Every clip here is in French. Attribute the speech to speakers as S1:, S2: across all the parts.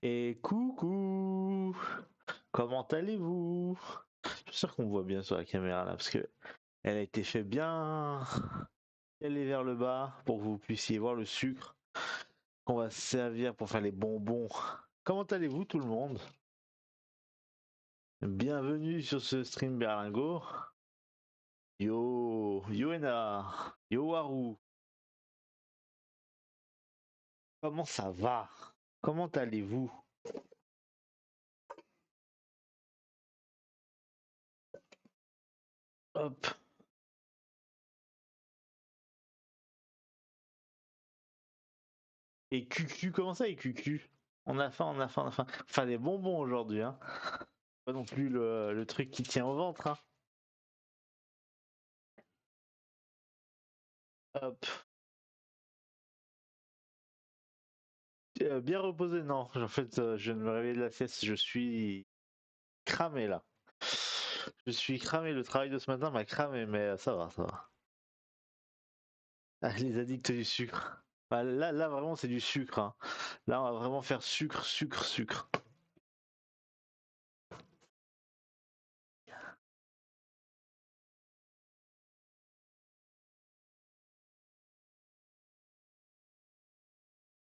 S1: Et coucou, comment allez-vous? Je suis sûr qu'on me voit bien sur la caméra là, parce que elle a été faite bien aller vers le bas pour que vous puissiez voir le sucre qu'on va se servir pour faire les bonbons. Comment allez-vous tout le monde? Bienvenue sur ce stream Berlingo. Yo, Yoena, yo Waru, comment ça va? Comment allez-vous? Hop. Et QQ, comment ça et QQ? On a faim, on a faim, on a faim. Enfin des bonbons aujourd'hui, hein. Pas non plus le truc qui tient au ventre, hein. Hop. Bien reposé, non. En fait, je viens de me réveiller de la sieste. Je suis cramé là. Je suis cramé. Le travail de ce matin m'a cramé, mais ça va, ça va. Ah, les addicts du sucre. Bah, là, vraiment, c'est du sucre, hein. Là, on va vraiment faire sucre, sucre, sucre.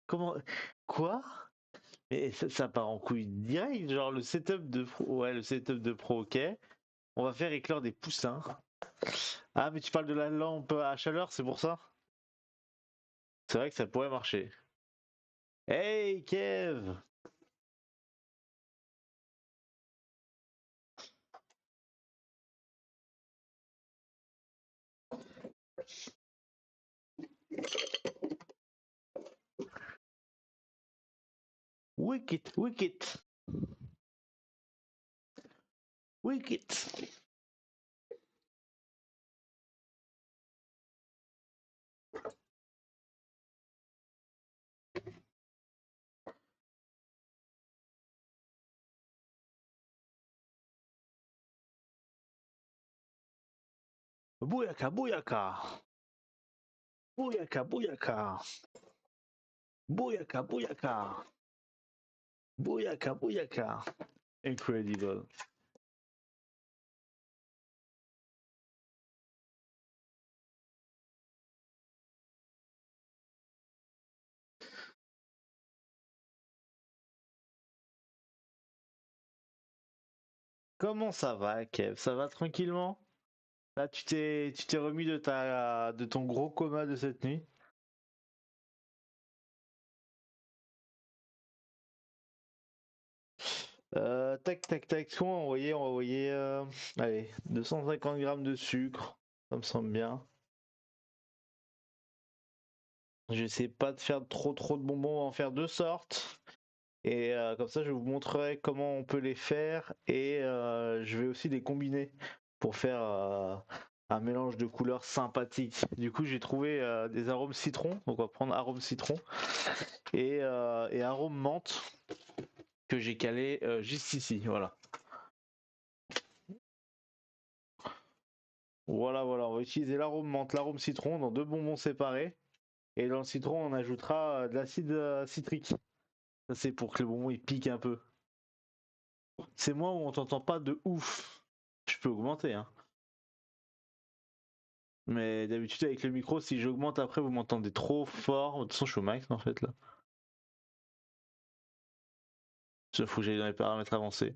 S1: Comment? Quoi? Mais ça part en couille direct. Genre le setup de pro. Ouais, le setup de pro, ok. On va faire éclore des poussins. Ah, mais tu parles de la lampe à chaleur, c'est pour ça? C'est vrai que ça pourrait marcher. Hey, Kev! Wicked, wicked. Wicked. Bouyaka, bouyaka. Bouyaka, bouyaka. Bouyaka, bouyaka. Bouyaka, bouyaka. Incredible. Comment ça va, Kev? Ça va tranquillement? Là, tu t'es remis de ton gros coma de cette nuit? Tac, tac, tac. Ce qu'on va envoyer, allez, 250 grammes de sucre. Ça me semble bien. J'essaie pas de faire trop de bonbons, on va en faire deux sortes. Et comme ça, je vous montrerai comment on peut les faire. Et je vais aussi les combiner pour faire un mélange de couleurs sympathique. Du coup, j'ai trouvé des arômes citron. Donc, on va prendre arôme citron et arôme menthe que j'ai calé juste ici. Voilà. Voilà. On va utiliser l'arôme menthe, l'arôme citron dans deux bonbons séparés. Et dans le citron, on ajoutera de l'acide citrique. Ça, c'est pour que le bonbon il pique un peu. C'est moi où on t'entend pas de ouf. Je peux augmenter, hein. Mais d'habitude, avec le micro, si j'augmente après, vous m'entendez trop fort. De toute façon, je suis au max en fait là. Il faut que j'aille dans les paramètres avancés.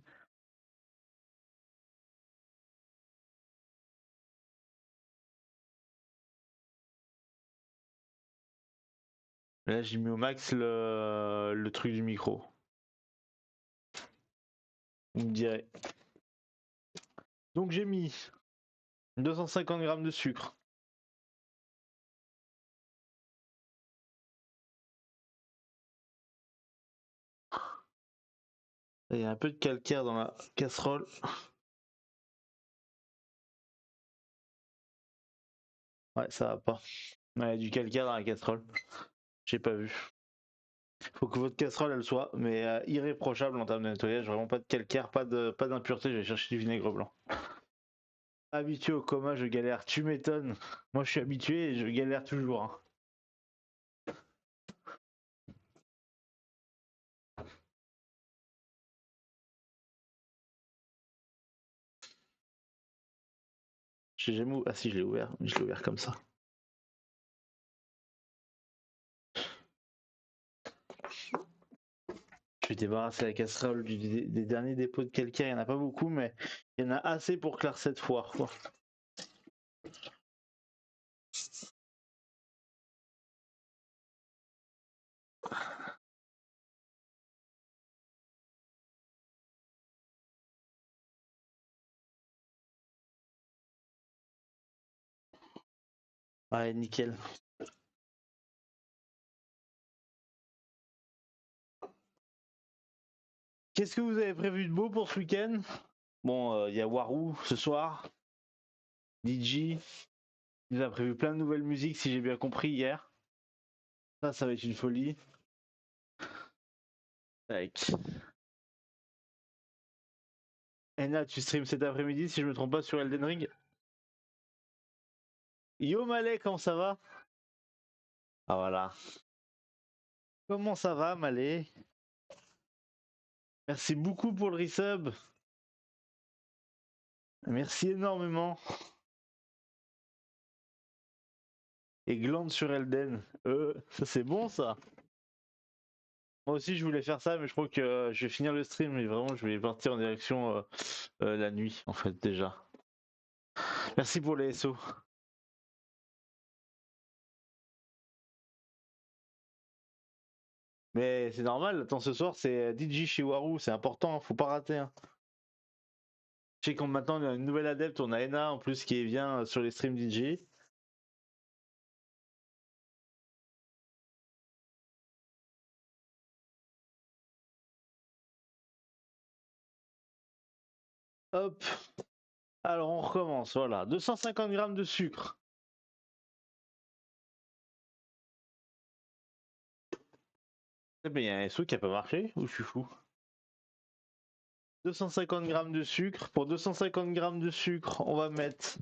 S1: Là, j'ai mis au max le truc du micro. Vous me direz. Donc, j'ai mis 250 grammes de sucre. Il y a un peu de calcaire dans la casserole. Ouais, ça va pas. Ouais, il y a du calcaire dans la casserole. J'ai pas vu. Faut que votre casserole elle soit mais irréprochable en termes de nettoyage, vraiment pas de calcaire, pas d'impureté, je vais chercher du vinaigre blanc. Habitué au coma, je galère, tu m'étonnes. Moi je suis habitué et je galère toujours, hein. J'ai jamais Ah si, je l'ai ouvert, mais je l'ai ouvert comme ça. Je vais débarrasser la casserole des derniers dépôts de calcaire, il n'y en a pas beaucoup mais il y en a assez pour clore cette foire quoi. Ouais, nickel. Qu'est-ce que vous avez prévu de beau pour ce week-end? Bon, il y a Warou ce soir, DJ, il nous a prévu plein de nouvelles musiques si j'ai bien compris hier. Ça va être une folie. Tac. Ena, tu streams cet après-midi si je me trompe pas sur Elden Ring. Yo Malé, comment ça va? Ah voilà. Comment ça va Malé? Merci beaucoup pour le resub. Merci énormément. Et glande sur Elden. Ça c'est bon ça. Moi aussi je voulais faire ça mais je crois que je vais finir le stream et vraiment je vais partir en direction la nuit en fait déjà. Merci pour les SO. Mais c'est normal, attends ce soir c'est DJ chez Waru, c'est important, faut pas rater, hein. Je sais qu'on maintenant on a une nouvelle adepte, on a Ena en plus qui vient sur les streams DJ. Hop. Alors on recommence, voilà. 250 grammes de sucre. Eh ben, il y a un SO qui a pas marché, ou je suis fou? 250 grammes de sucre. Pour 250 grammes de sucre, on va mettre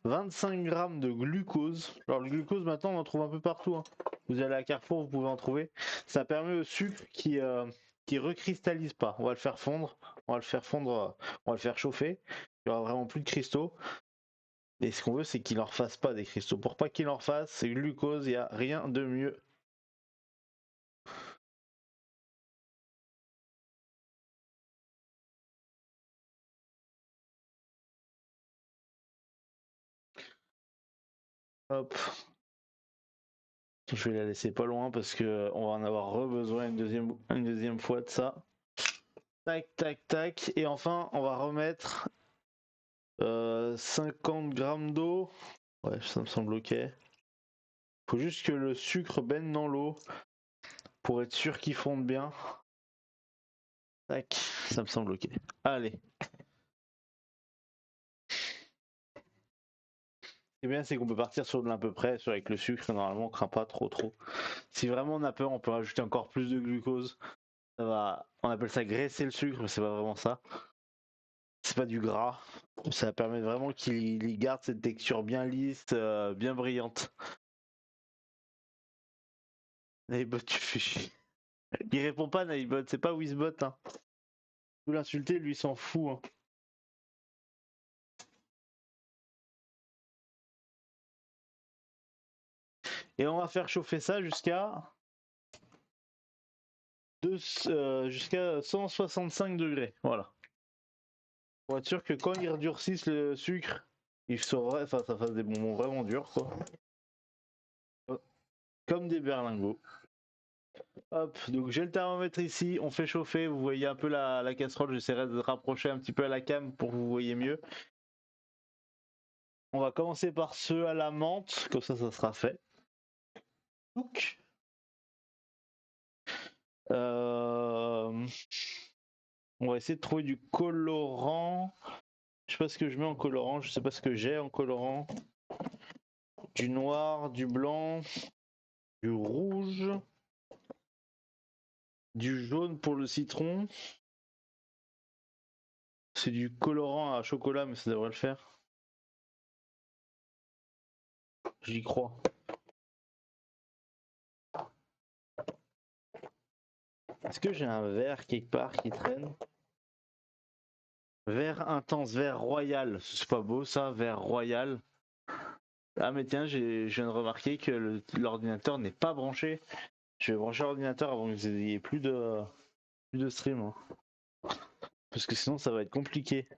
S1: 25 grammes de glucose. Alors le glucose, maintenant, on en trouve un peu partout, hein. Vous allez à Carrefour, vous pouvez en trouver. Ça permet au sucre qui recristallise pas. On va le faire fondre. On va le faire fondre. On va le faire chauffer. Il y aura vraiment plus de cristaux. Et ce qu'on veut, c'est qu'il en fasse pas des cristaux. Pour pas qu'il en fasse, c'est glucose. Il n'y a rien de mieux. Hop. Je vais la laisser pas loin parce que on va en avoir besoin une deuxième fois de ça. Tac, tac, tac. Et enfin, on va remettre 50 grammes d'eau. Ouais, ça me semble ok. Faut juste que le sucre baigne dans l'eau pour être sûr qu'il fonde bien. Tac, ça me semble ok. Allez. Ce qui est bien, c'est qu'on peut partir sur de l'à peu près, avec le sucre. Normalement, on craint pas trop. Si vraiment on a peur, on peut rajouter encore plus de glucose. Ça va. On appelle ça graisser le sucre, mais c'est pas vraiment ça. C'est pas du gras. Ça permet vraiment qu'il garde cette texture bien lisse, bien brillante. Nightbot, tu fais chier. Il répond pas, Nightbot, c'est pas Wizbot, hein. Vous l'insultez, lui s'en fout, hein. Et on va faire chauffer ça jusqu'à 165 degrés. Voilà. Pour être sûr que quand il redurcisse le sucre, ça fasse des bonbons vraiment durs, quoi. Comme des berlingots. Hop, donc j'ai le thermomètre ici, on fait chauffer, vous voyez un peu la casserole, j'essaierai de rapprocher un petit peu à la cam pour que vous voyez mieux. On va commencer par ceux à la menthe, comme ça sera fait. Donc, on va essayer de trouver du colorant. Je sais pas ce que je mets en colorant, je sais pas ce que j'ai en colorant. Du noir, du blanc, du rouge, du jaune pour le citron. C'est du colorant à chocolat, mais ça devrait le faire. J'y crois. Est-ce que j'ai un vert quelque part qui traîne? Vert intense, vert royal. C'est pas beau ça, vert royal. Ah mais tiens, je viens de remarquer que l'ordinateur n'est pas branché. Je vais brancher l'ordinateur avant que vous ayez plus de stream, hein. Parce que sinon ça va être compliqué.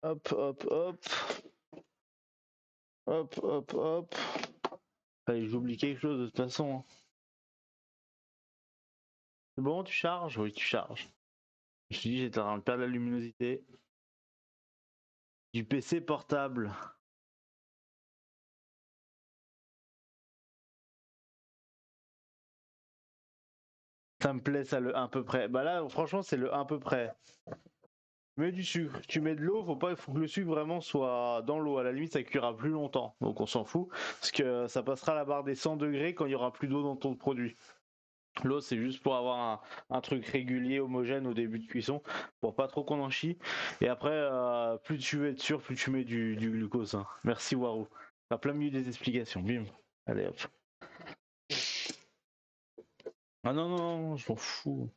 S1: Hop, hop, hop. Hop, hop, hop. Allez, j'oublie quelque chose de toute façon, hein. C'est bon, tu charges? Oui, tu charges. Je me suis dit, j'étais en train de perdre la luminosité. Du PC portable. Ça me plaît ça le à peu près. Bah là, franchement, c'est le à peu près. Tu mets du sucre, tu mets de l'eau, faut que le sucre vraiment soit dans l'eau. À la limite, ça cuira plus longtemps. Donc on s'en fout. Parce que ça passera la barre des 100 degrés quand il y aura plus d'eau dans ton produit. L'eau, c'est juste pour avoir un truc régulier, homogène au début de cuisson, pour pas trop qu'on en chie. Et après, plus tu veux être sûr, plus tu mets du glucose, hein. Merci Warou. À plein milieu des explications. Bim. Allez hop. Ah non, non, non, je m'en fous.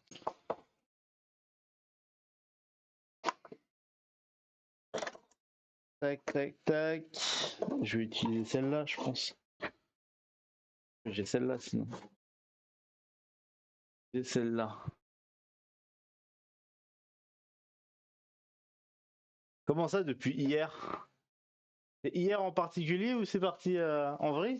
S1: Tac, tac, tac. Je vais utiliser celle-là, je pense. J'ai celle-là sinon. J'ai celle-là. Comment ça depuis hier? C'est hier en particulier ou c'est parti en vrai?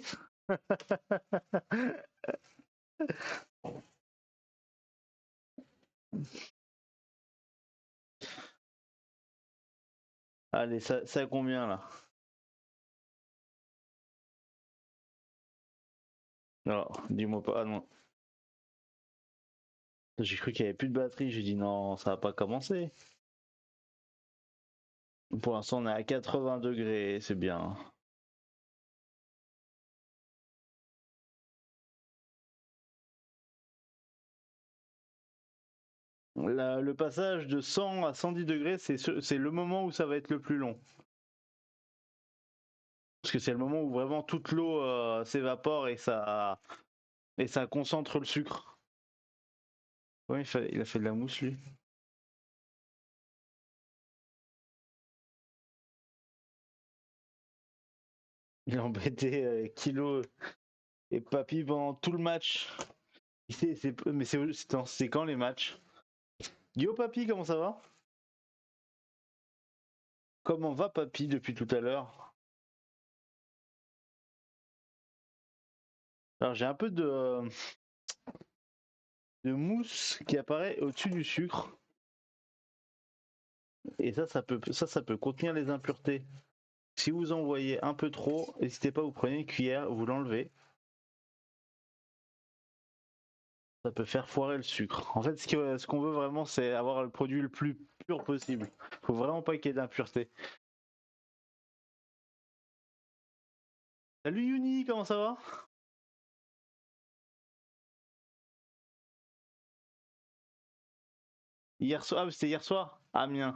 S1: Allez, ça a combien là? Alors, dis-moi pas. Ah non. J'ai cru qu'il y avait plus de batterie. J'ai dit non, ça va pas commencer. Pour l'instant, on est à 80 degrés, c'est bien. Le passage de 100 à 110 degrés, c'est le moment où ça va être le plus long. Parce que c'est le moment où vraiment toute l'eau s'évapore et ça concentre le sucre. Ouais, il a fait de la mousse, lui. Il a embêté Kilo et Papy pendant tout le match. Mais c'est quand les matchs? Yo Papy, comment ça va? Comment va Papy depuis tout à l'heure? Alors j'ai un peu de mousse qui apparaît au-dessus du sucre. Et ça peut contenir les impuretés. Si vous en voyez un peu trop, n'hésitez pas, vous prenez une cuillère, vous l'enlevez. Ça peut faire foirer le sucre. En fait, ce qu'on veut vraiment, c'est avoir le produit le plus pur possible. Faut vraiment pas qu'il y ait d'impuretés. Salut Yuni, comment ça va? Hier soir, ah, c'était hier soir? Amiens.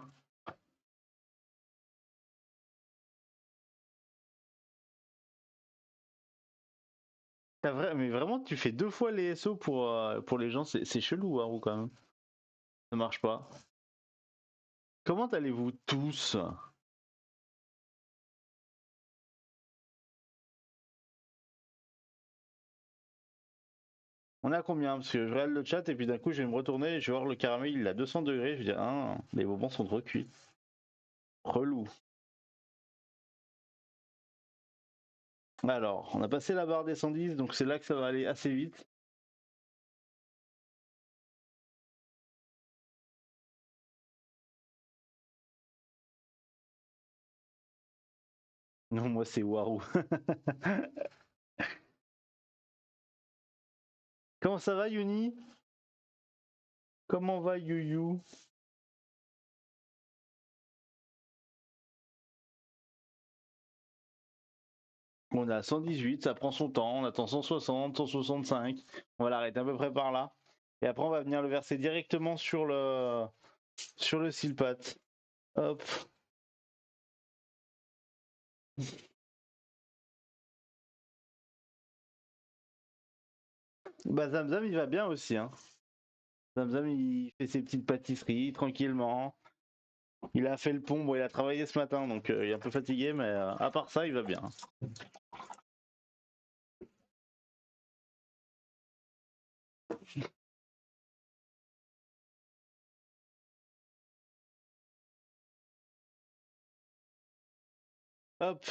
S1: Mais vraiment, tu fais deux fois les SO pour les gens, c'est chelou, hein, ou quand même. Ça marche pas. Comment allez-vous tous? On est à combien? Parce que je regarde le chat et puis d'un coup je vais me retourner et je vais voir le caramel, il est à 200 degrés. Je vais dire, ah, les bonbons sont trop cuits. Relou. Alors, on a passé la barre des 110, donc c'est là que ça va aller assez vite. Non, moi c'est Warou. Comment ça va, Yuni? Comment va Yuyu? On est à 118, ça prend son temps, on attend 160, 165. On va l'arrêter à peu près par là. Et après, on va venir le verser directement sur le silpat. Hop. Bah, Zamzam, il va bien aussi, hein. Zamzam, il fait ses petites pâtisseries tranquillement. Il a fait le pont, bon, il a travaillé ce matin, donc il est un peu fatigué, mais à part ça, il va bien. Hop.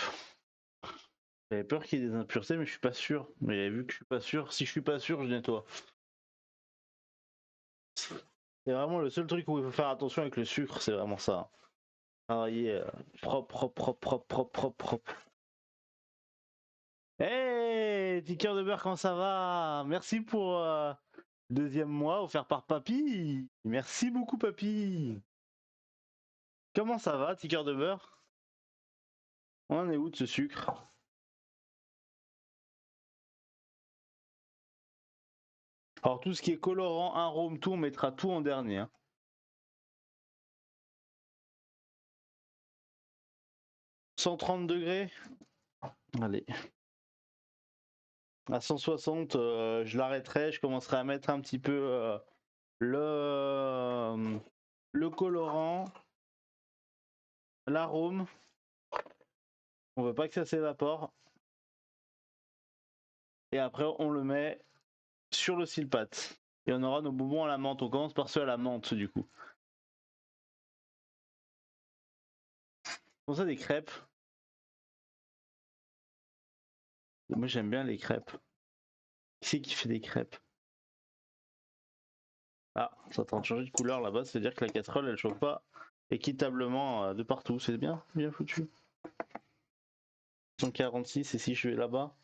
S1: J'avais peur qu'il y ait des impuretés, mais je suis pas sûr. Mais vu que je suis pas sûr, si je suis pas sûr, je nettoie. C'est vraiment le seul truc où il faut faire attention avec le sucre, c'est vraiment ça. Travailler propre, propre, propre, propre, propre, propre, propre. Hey, petit cœur de beurre, comment ça va? Merci pour deuxième mois offert par Papy. Merci beaucoup, Papy. Comment ça va, petit cœur de beurre? On en est où de ce sucre? Alors, tout ce qui est colorant, arôme, tout, on mettra tout en dernier, hein. 130 degrés? Allez. À 160, je l'arrêterai, je commencerai à mettre un petit peu le colorant, l'arôme. On veut pas que ça s'évapore. Et après, on le met sur le silpat. Et on aura nos bonbons à la menthe. On commence par ceux à la menthe, du coup. Pour ça, des crêpes. Moi, j'aime bien les crêpes. Qui c'est qui fait des crêpes? Ah, ça est en train de changer de couleur là-bas, c'est-à-dire que la casserole, elle chauffe pas équitablement de partout. C'est bien, bien foutu. 146 et si je vais là-bas.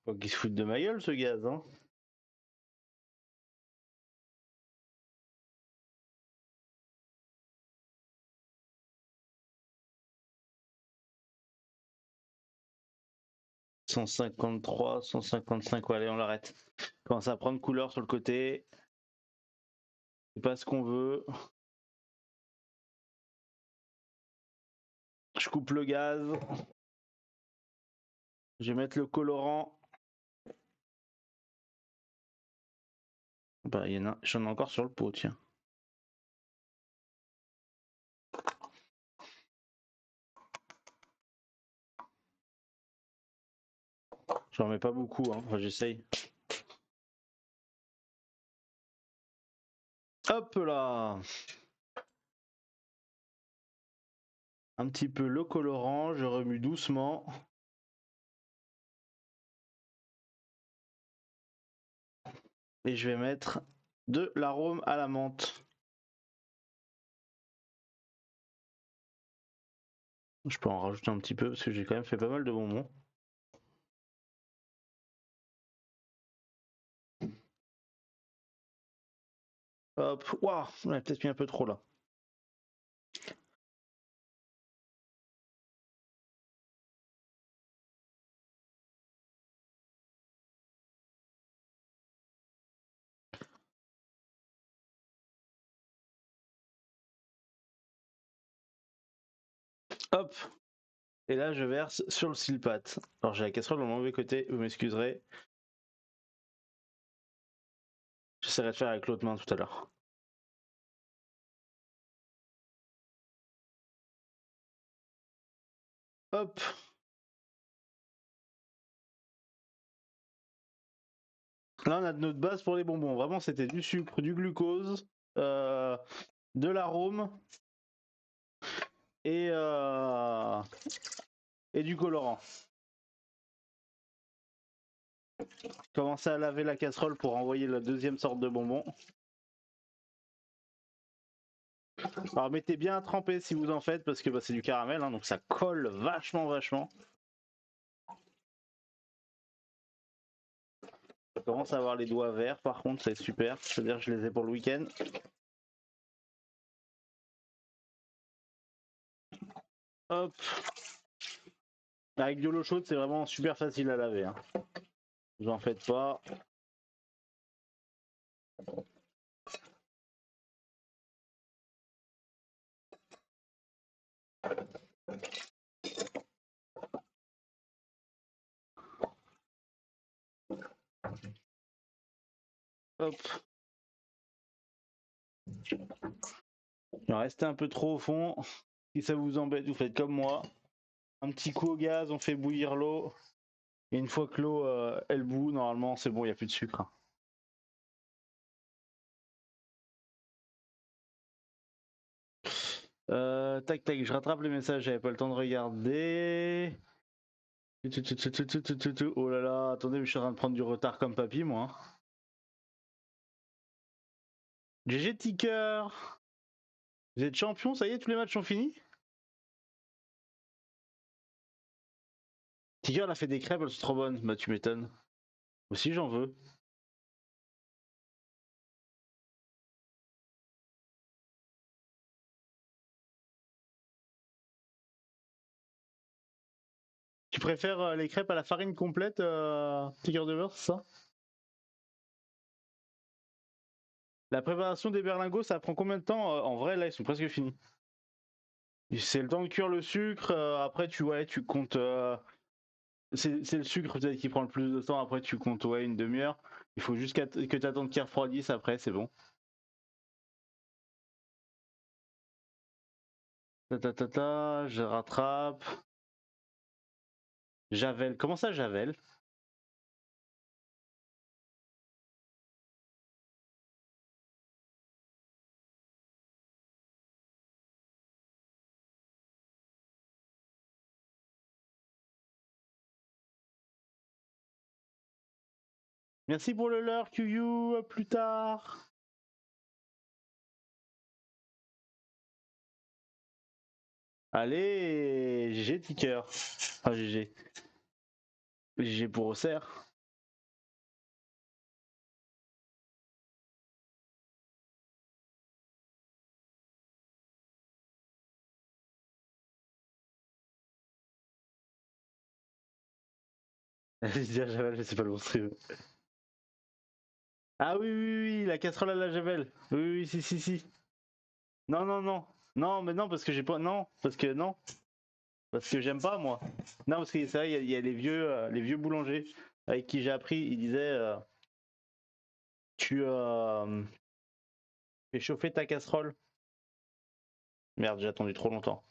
S1: Faut qu'il se foute de ma gueule ce gaz, hein. « 153, 155, ouais, allez, on l'arrête. Commence à prendre couleur sur le côté. C'est pas ce qu'on veut. Je coupe le gaz. Je vais mettre le colorant. Bah, j'en ai encore sur le pot, tiens. J'en mets pas beaucoup, hein. Enfin, j'essaye. Hop là! Un petit peu le colorant, je remue doucement. Et je vais mettre de l'arôme à la menthe. Je peux en rajouter un petit peu parce que j'ai quand même fait pas mal de bonbons. Hop, waouh, on a peut-être mis un peu trop là. Hop, et là je verse sur le silpat. Alors j'ai la casserole dans le mauvais côté, vous m'excuserez. J'essaierai de faire avec l'autre main tout à l'heure. Hop. Là on a de notre base pour les bonbons. Vraiment c'était du sucre, du glucose, de l'arôme et du colorant. Commencez à laver la casserole pour envoyer la deuxième sorte de bonbons. Alors mettez bien à tremper si vous en faites parce que bah, c'est du caramel, hein, donc ça colle vachement. Je commence à avoir les doigts verts par contre, c'est super. C'est-à-dire que je les ai pour le week-end. Hop. Avec de l'eau chaude, c'est vraiment super facile à laver. Hein. Vous en faites pas. Hop. Il va rester un peu trop au fond. Si ça vous embête, vous faites comme moi. Un petit coup au gaz, on fait bouillir l'eau. Et une fois que l'eau elle bout, normalement c'est bon, il n'y a plus de sucre. Tac tac, je rattrape les messages, j'avais pas le temps de regarder. Oh là là, attendez, mais je suis en train de prendre du retard comme papy, moi. GG Ticker. Vous êtes champion, ça y est, tous les matchs sont finis. Ticker, elle a fait des crêpes, elles sont trop bonnes. Bah, tu m'étonnes. Aussi, j'en veux. Tu préfères les crêpes à la farine complète, Ticker de beurre, c'est ça? La préparation des berlingots, ça prend combien de temps? En vrai, là, ils sont presque finis. C'est le temps de cuire le sucre. Après, tu comptes. C'est le sucre peut-être qui prend le plus de temps. Après, tu comptes une demi-heure. Il faut juste que tu attendes qu'il refroidisse. Après, c'est bon. Je rattrape. Javel. Comment ça, Javel? Merci pour le leurre, QU, à plus tard. Allez, GG Ticker. Ah, GG. GG pour Auxerre. Je dis à Javel, mais c'est pas le monstrueux. Ah oui, oui, oui, la casserole à la Javel. Oui, oui, si, si, si. Non, non, non. Non, mais non, parce que j'ai pas. Non, parce que non. Parce que j'aime pas, moi. Non, parce que c'est vrai, il y a les vieux boulangers avec qui j'ai appris. Ils disaient tu fais chauffer ta casserole. Merde, j'ai attendu trop longtemps.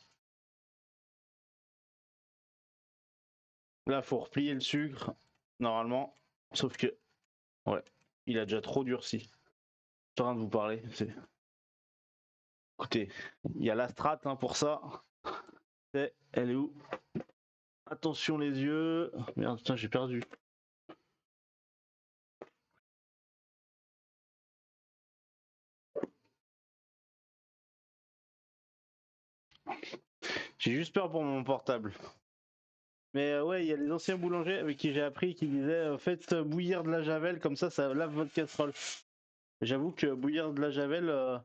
S1: Là, faut replier le sucre, normalement. Sauf que, ouais, il a déjà trop durci. Je suis en train de vous parler. Écoutez, il y a la strat hein, pour ça. Elle est où? Attention les yeux. Merde, putain, j'ai perdu. J'ai juste peur pour mon portable. Mais ouais, il y a les anciens boulangers avec qui j'ai appris qui disaient faites bouillir de la javel, comme ça lave votre casserole. J'avoue que bouillir de la javel,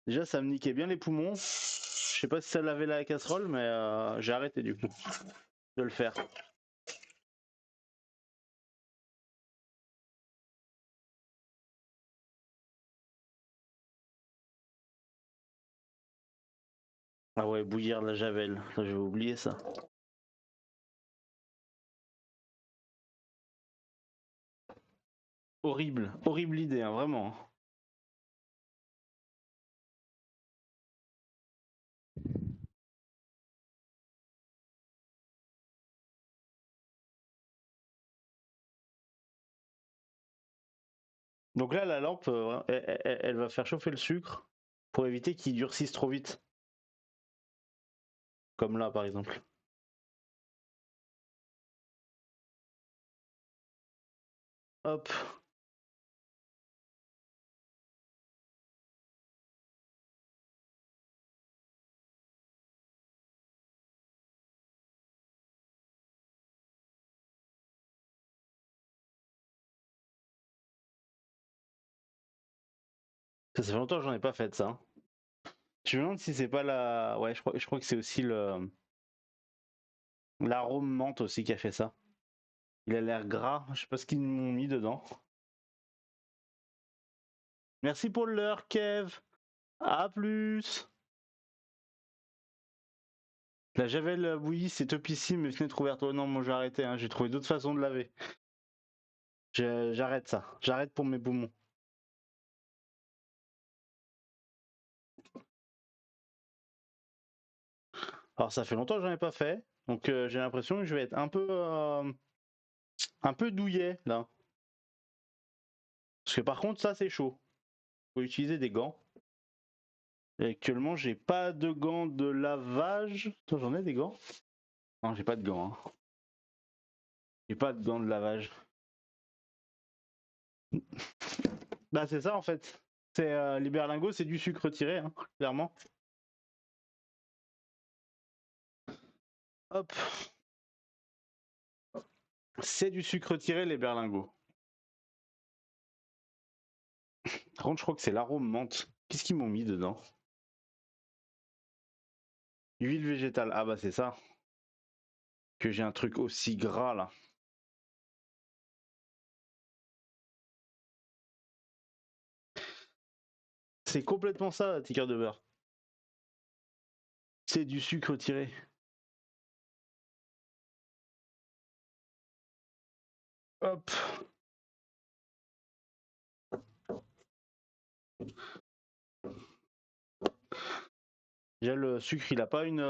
S1: déjà ça me niquait bien les poumons. Je sais pas si ça lavait la casserole, mais j'ai arrêté du coup de le faire. Ah ouais, bouillir de la javel, ça, j'avais oublié ça. Horrible, horrible idée, hein, vraiment. Donc là, la lampe, elle va faire chauffer le sucre pour éviter qu'il durcisse trop vite. Comme là, par exemple. Hop. Ça fait longtemps que j'en ai pas fait ça, hein. Je me demande si c'est pas la. Ouais, je crois que c'est aussi le l'arôme menthe aussi qui a fait ça. Il a l'air gras, je sais pas ce qu'ils m'ont mis dedans. Merci pour l'heure, Kev. À plus. La javel bouillie, c'est topissime, mais fenêtre ouverte. Oh non, moi j'ai arrêté, hein. J'ai trouvé d'autres façons de laver. J'arrête ça. J'arrête pour mes poumons. Alors ça fait longtemps que j'en ai pas fait, donc j'ai l'impression que je vais être un peu douillet là. Parce que par contre ça c'est chaud. Faut utiliser des gants. Et actuellement j'ai pas de gants de lavage. Attends, j'en ai des gants? Non, j'ai pas de gants, hein. J'ai pas de gants de lavage. Bah c'est ça en fait. C'est les berlingots, c'est du sucre tiré, hein, clairement. Hop, c'est du sucre tiré les berlingots. Par contre, je crois que c'est l'arôme menthe. Qu'est-ce qu'ils m'ont mis dedans? Huile végétale. Ah bah c'est ça. Que j'ai un truc aussi gras là. C'est complètement ça, ticker de beurre. C'est du sucre tiré. Hop. Déjà le sucre, il a pas une,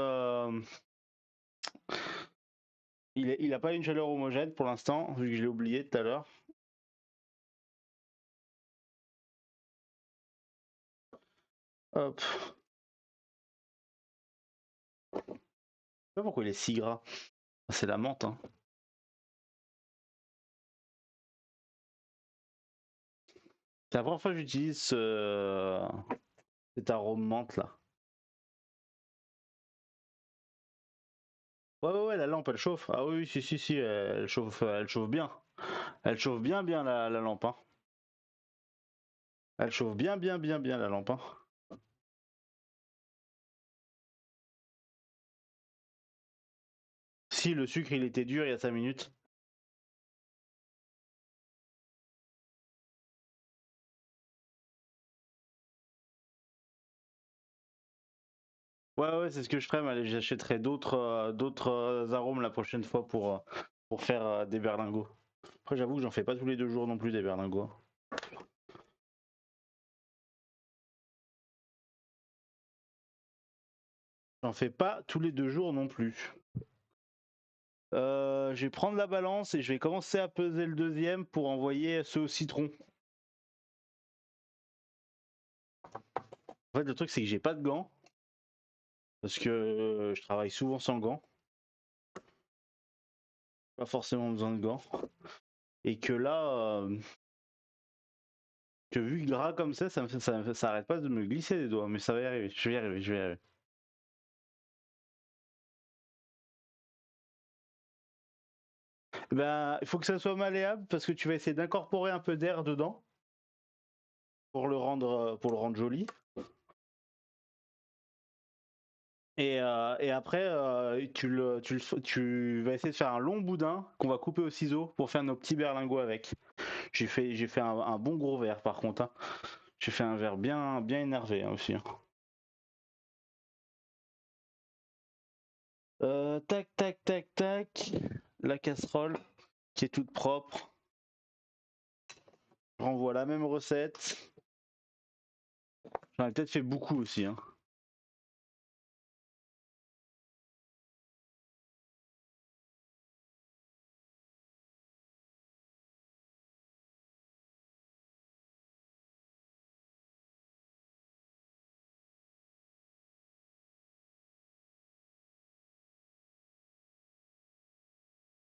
S1: il a pas une chaleur homogène pour l'instant, vu que je l'ai oublié tout à l'heure. Hop. Je sais pas pourquoi il est si gras. C'est la menthe, hein. C'est la première fois que j'utilise cet arôme menthe là. Ouais, ouais, ouais, la lampe elle chauffe. Ah oui, oui, si, si, si, elle chauffe bien. Elle chauffe bien, bien la lampe. Hein. Elle chauffe bien, bien, bien, bien la lampe. Hein. Si le sucre il était dur il y a 5 minutes. Ouais, ouais, c'est ce que je ferais, mais j'achèterai d'autres arômes la prochaine fois pour faire des berlingots. Après, j'avoue que j'en fais pas tous les 2 jours non plus des berlingots. J'en fais pas tous les 2 jours non plus. Je vais prendre la balance et je vais commencer à peser le deuxième pour envoyer ceux au citron. En fait, le truc, c'est que j'ai pas de gants parce que je travaille souvent sans gants. Pas forcément besoin de gants. Et que là, que vu gras comme ça arrête pas de me glisser les doigts. Mais ça va y arriver, je vais y arriver, je vais y arriver. Ben, il faut que ça soit malléable parce que tu vas essayer d'incorporer un peu d'air dedans pour le rendre joli. Et après, tu vas essayer de faire un long boudin qu'on va couper au ciseau pour faire nos petits berlingots avec. J'ai fait un bon gros verre par contre. Hein. J'ai fait un verre bien, bien énervé hein, aussi. Hein. Tac, tac, tac, tac. La casserole qui est toute propre. Je renvoie la même recette. J'en ai peut-être fait beaucoup aussi. Hein.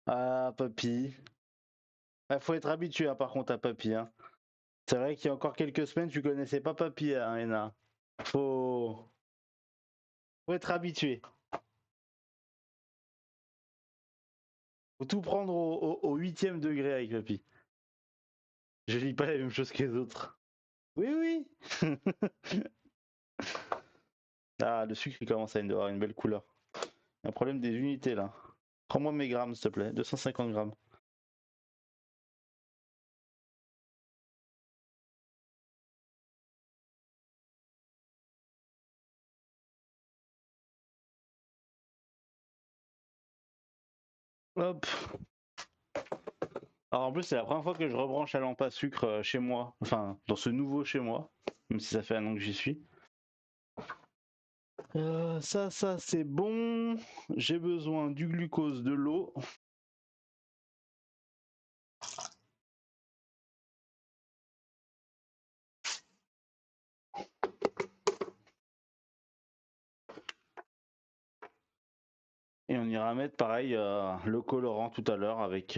S1: Ah, papy. Il faut être habitué hein, par contre à papy. Hein. C'est vrai qu'il y a encore quelques semaines, tu connaissais pas papy, hein, Ena. Faut... faut être habitué. Faut tout prendre au 8e degré avec papy. Je lis pas la même chose que les autres. Oui, oui. Ah, le sucre il commence à avoir une belle couleur. Il y a un problème des unités là. Prends-moi mes grammes s'il te plaît, 250 grammes. Hop. Alors en plus c'est la première fois que je rebranche la lampe à sucre chez moi, enfin dans ce nouveau chez moi, même si ça fait un an que j'y suis. Ça c'est bon. J'ai besoin du glucose, de l'eau. Et on ira mettre pareil le colorant tout à l'heure avec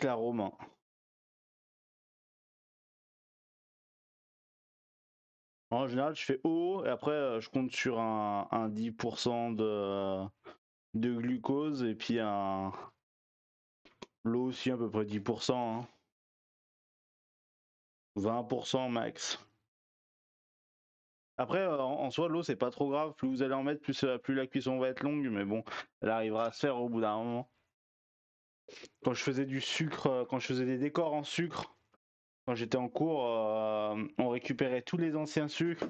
S1: l'arôme. Hein. En général, je fais eau et après je compte sur un 10% de glucose et puis l'eau aussi à peu près 10%, hein. 20% max. Après, en soi, l'eau c'est pas trop grave. Plus vous allez en mettre, plus la cuisson va être longue, mais bon, elle arrivera à se faire au bout d'un moment. Quand je faisais du sucre, quand je faisais des décors en sucre, quand j'étais en cours, on récupérait tous les anciens sucres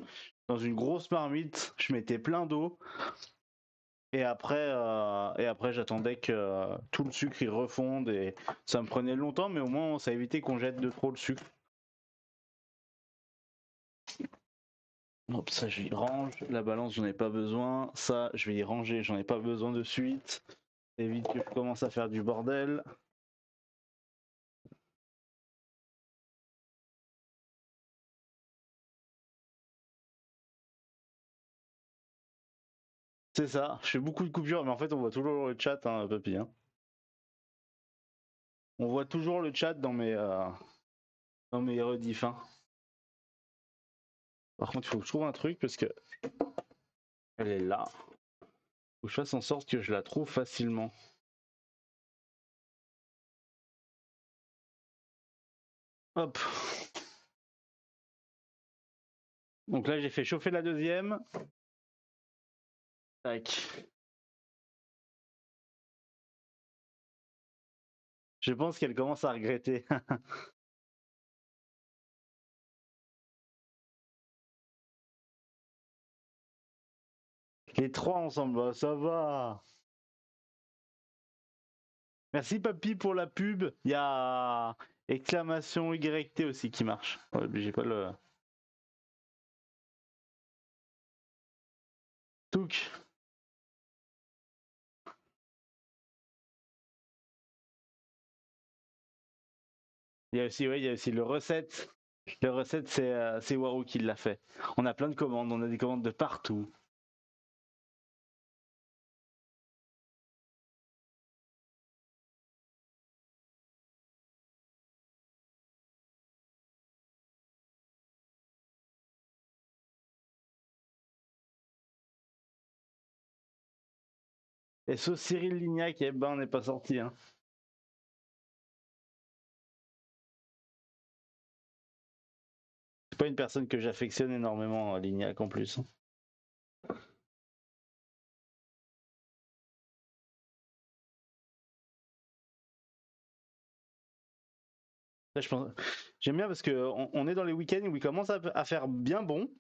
S1: dans une grosse marmite. Je mettais plein d'eau et après j'attendais que tout le sucre il refonde et ça me prenait longtemps, mais au moins ça évitait qu'on jette de trop le sucre. Hop, ça je y range. La balance j'en ai pas besoin. Ça je vais y ranger, j'en ai pas besoin de suite. Évite que je commence à faire du bordel. C'est ça. Je fais beaucoup de coupures, mais en fait on voit toujours le chat, hein, papy. Hein. On voit toujours le chat dans mes
S2: Non mais rediff, hein. Par contre, il faut que je trouve un truc parce que elle est là. Faut que je fasse en sorte que je la trouve facilement. Hop. Donc là, j'ai fait chauffer la deuxième. Tac. Je pense qu'elle commence à regretter. Les trois ensemble, bah, ça va. Merci papy pour la pub. Il y a exclamation YT aussi qui marche. Ouais, mais j'ai pas le. Touk. Il y a aussi, ouais, il y a aussi le recette. Le recette, c'est Warou qui l'a fait. On a plein de commandes, on a des commandes de partout. Et sauf Cyril Lignac, eh ben, on n'est pas sorti. Hein. C'est pas une personne que j'affectionne énormément, Lignac en plus. Ça, j'aime bien parce que on est dans les week-ends où il commence à faire bien bon.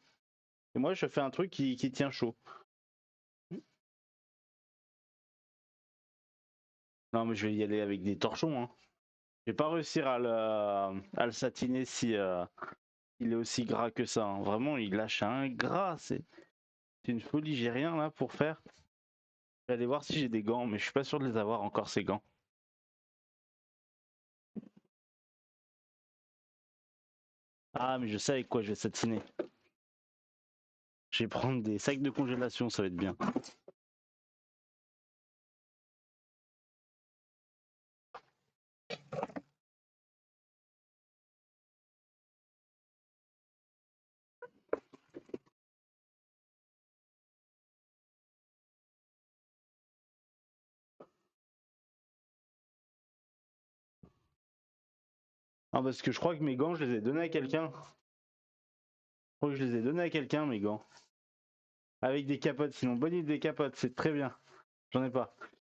S2: Et moi, je fais un truc qui tient chaud. Non, mais je vais y aller avec des torchons. Hein. Je vais pas réussir à le satiner si il est aussi gras que ça. Hein. Vraiment, il lâche un gras. C'est une folie. J'ai rien là pour faire. Je vais aller voir si j'ai des gants, mais je suis pas sûr de les avoir encore ces gants. Ah, mais je sais avec quoi je vais satiner. Je vais prendre des sacs de congélation, ça va être bien. Ah, parce que je crois que mes gants, je les ai donnés à quelqu'un. Je crois que je les ai donnés à quelqu'un, mes gants. Avec des capotes, sinon bonne idée des capotes, c'est très bien. J'en ai pas.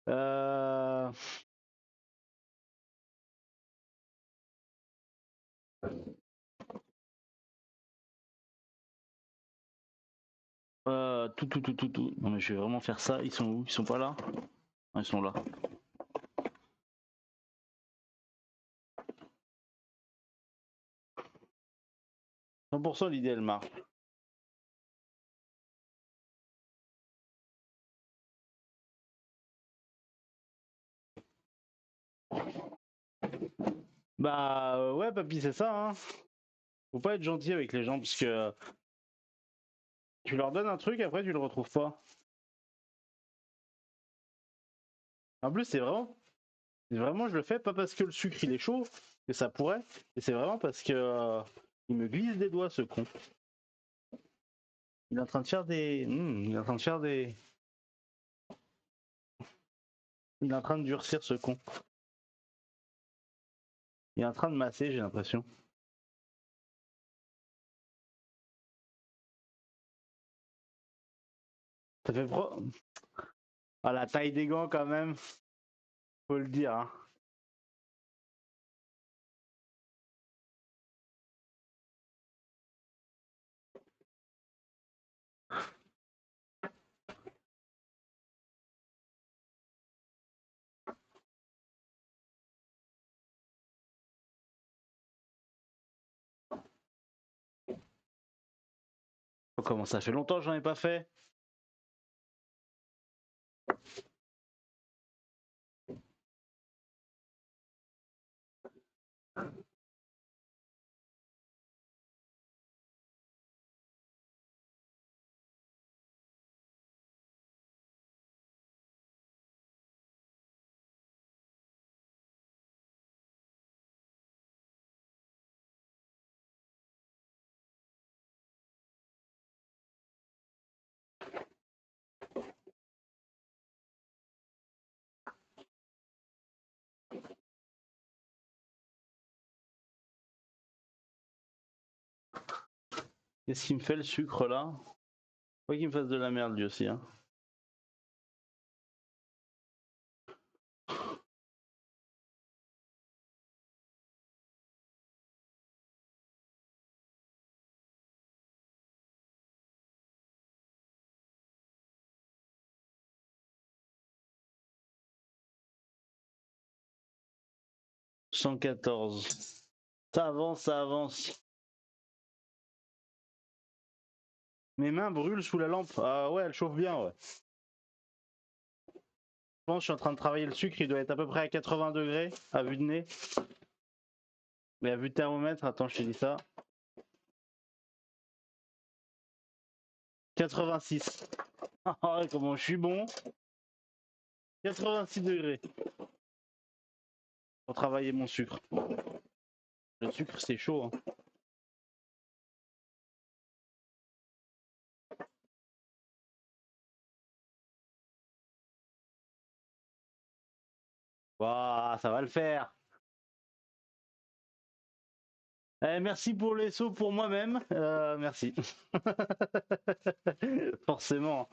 S2: Euh... tout. Non mais je vais vraiment faire ça. Ils sont où? Ils sont pas là? Ah, ils sont là. 100% l'idée elle marche. Bah ouais papy c'est ça hein. Faut pas être gentil avec les gens parce que tu leur donnes un truc après tu le retrouves pas. En plus c'est vraiment je le fais pas parce que le sucre il est chaud que ça pourrait et c'est vraiment parce que il me glisse des doigts ce con. Il est en train de faire des il est en train de faire des il est en train de durcir ce con. Il est en train de masser j'ai l'impression. Ça fait pro. Ah la taille des gants quand même, faut le dire hein. Oh, comment ça fait longtemps que j'en ai pas fait. Qu'est-ce qu'il me fait le sucre là? Faut pas qu'il me fasse de la merde lui aussi, hein. « 114. Ça avance, ça avance. Mes mains brûlent sous la lampe. Ah ouais, elle chauffe bien, ouais. Je pense que je suis en train de travailler le sucre, il doit être à peu près à 80 degrés, à vue de nez. Mais à vue de thermomètre, attends, je te dis ça. 86. Ah, comment je suis bon. 86 degrés. Pour travailler mon sucre. Le sucre, c'est chaud, hein. Waouh, ça va le faire. Eh, merci pour les sauts pour moi-même. Merci. Forcément.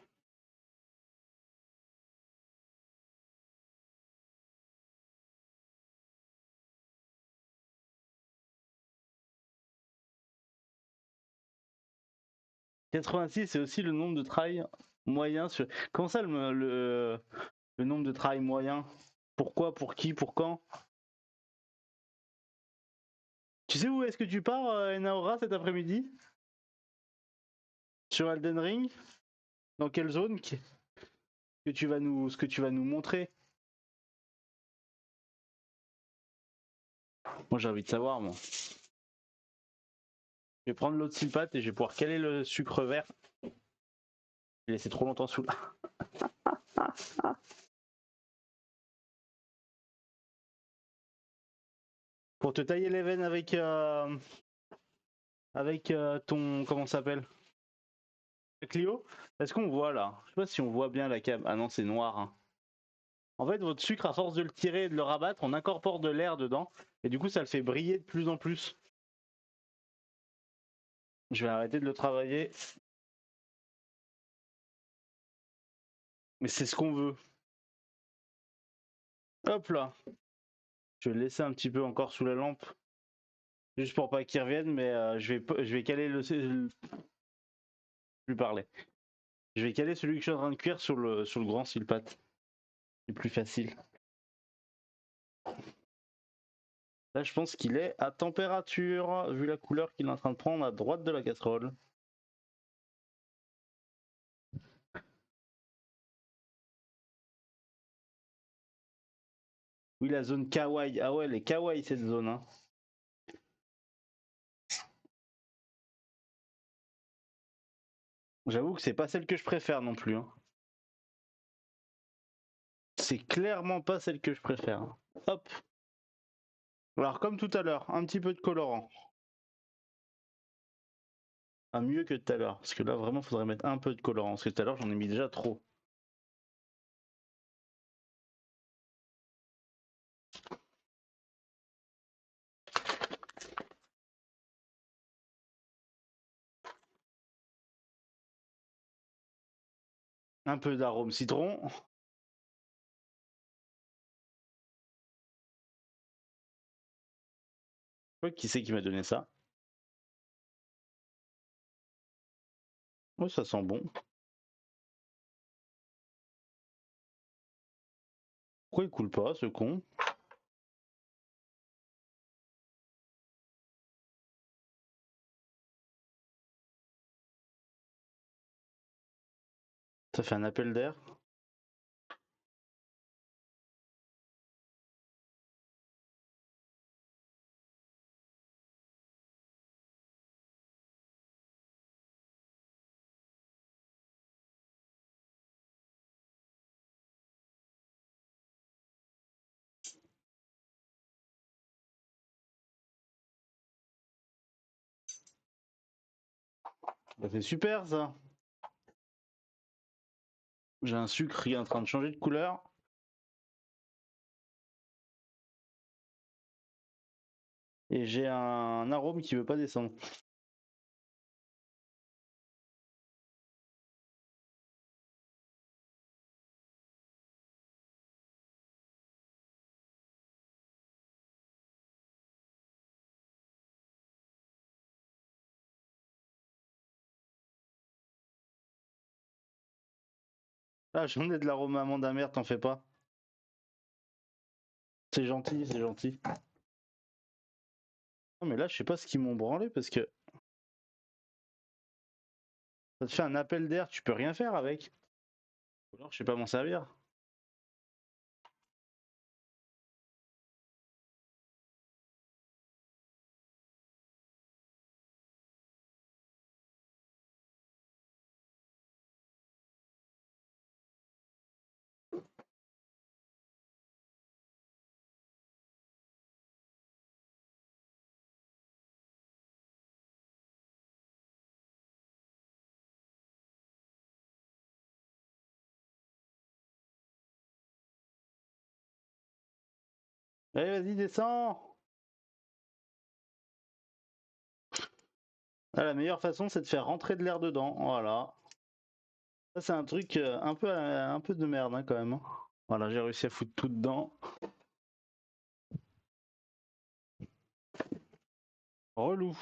S2: 86, c'est aussi le nombre de trails moyen sur. Comment ça, le nombre de trails moyen? Pourquoi? Pour qui? Pour quand? Tu sais où est-ce que tu pars, Enaora, cet après-midi? Sur Elden Ring? Dans quelle zone ce que tu vas nous montrer? Moi, j'ai envie de savoir, moi. Je vais prendre l'autre silpate et je vais pouvoir caler le sucre vert. J'ai laissé trop longtemps sous là. Pour te tailler les veines avec ton, comment ça s'appelle? Clio? Est-ce qu'on voit là? Je sais pas si on voit bien la cam. Ah non, c'est noir, hein. En fait, votre sucre, à force de le tirer et de le rabattre, on incorpore de l'air dedans. Et du coup, ça le fait briller de plus en plus. Je vais arrêter de le travailler. Mais c'est ce qu'on veut. Hop là. Je vais le laisser un petit peu encore sous la lampe. Juste pour pas qu'il revienne, mais je vais caler le. Plus parler. Je vais caler celui que je suis en train de cuire sur le grand silpate. C'est plus facile. Là, je pense qu'il est à température, vu la couleur qu'il est en train de prendre à droite de la casserole. Oui, la zone kawaii. Ah ouais, elle est kawaii cette zone, hein. J'avoue que c'est pas celle que je préfère non plus, hein. C'est clairement pas celle que je préfère, hein. Hop. Alors comme tout à l'heure, un petit peu de colorant. Ah, mieux que tout à l'heure, parce que là vraiment faudrait mettre un peu de colorant, parce que tout à l'heure j'en ai mis déjà trop. Un peu d'arôme citron. Qui c'est qui m'a donné ça? Oh, ça sent bon. Pourquoi il coule pas, ce con? Ça fait un appel d'air. Bah, c'est super ça. J'ai un sucre qui est en train de changer de couleur. Et j'ai un arôme qui veut pas descendre. Ah, j'en ai de l'arôme amande amère, t'en fais pas. C'est gentil, c'est gentil. Non, mais là, je sais pas ce qu'ils m'ont branlé parce que ça te fait un appel d'air, tu peux rien faire avec. Ou alors, je sais pas m'en servir. Allez, vas-y, descends. Ah, la meilleure façon, c'est de faire rentrer de l'air dedans. Voilà. Ça, c'est un truc un peu de merde hein, quand même, hein. Voilà, j'ai réussi à foutre tout dedans. Relou.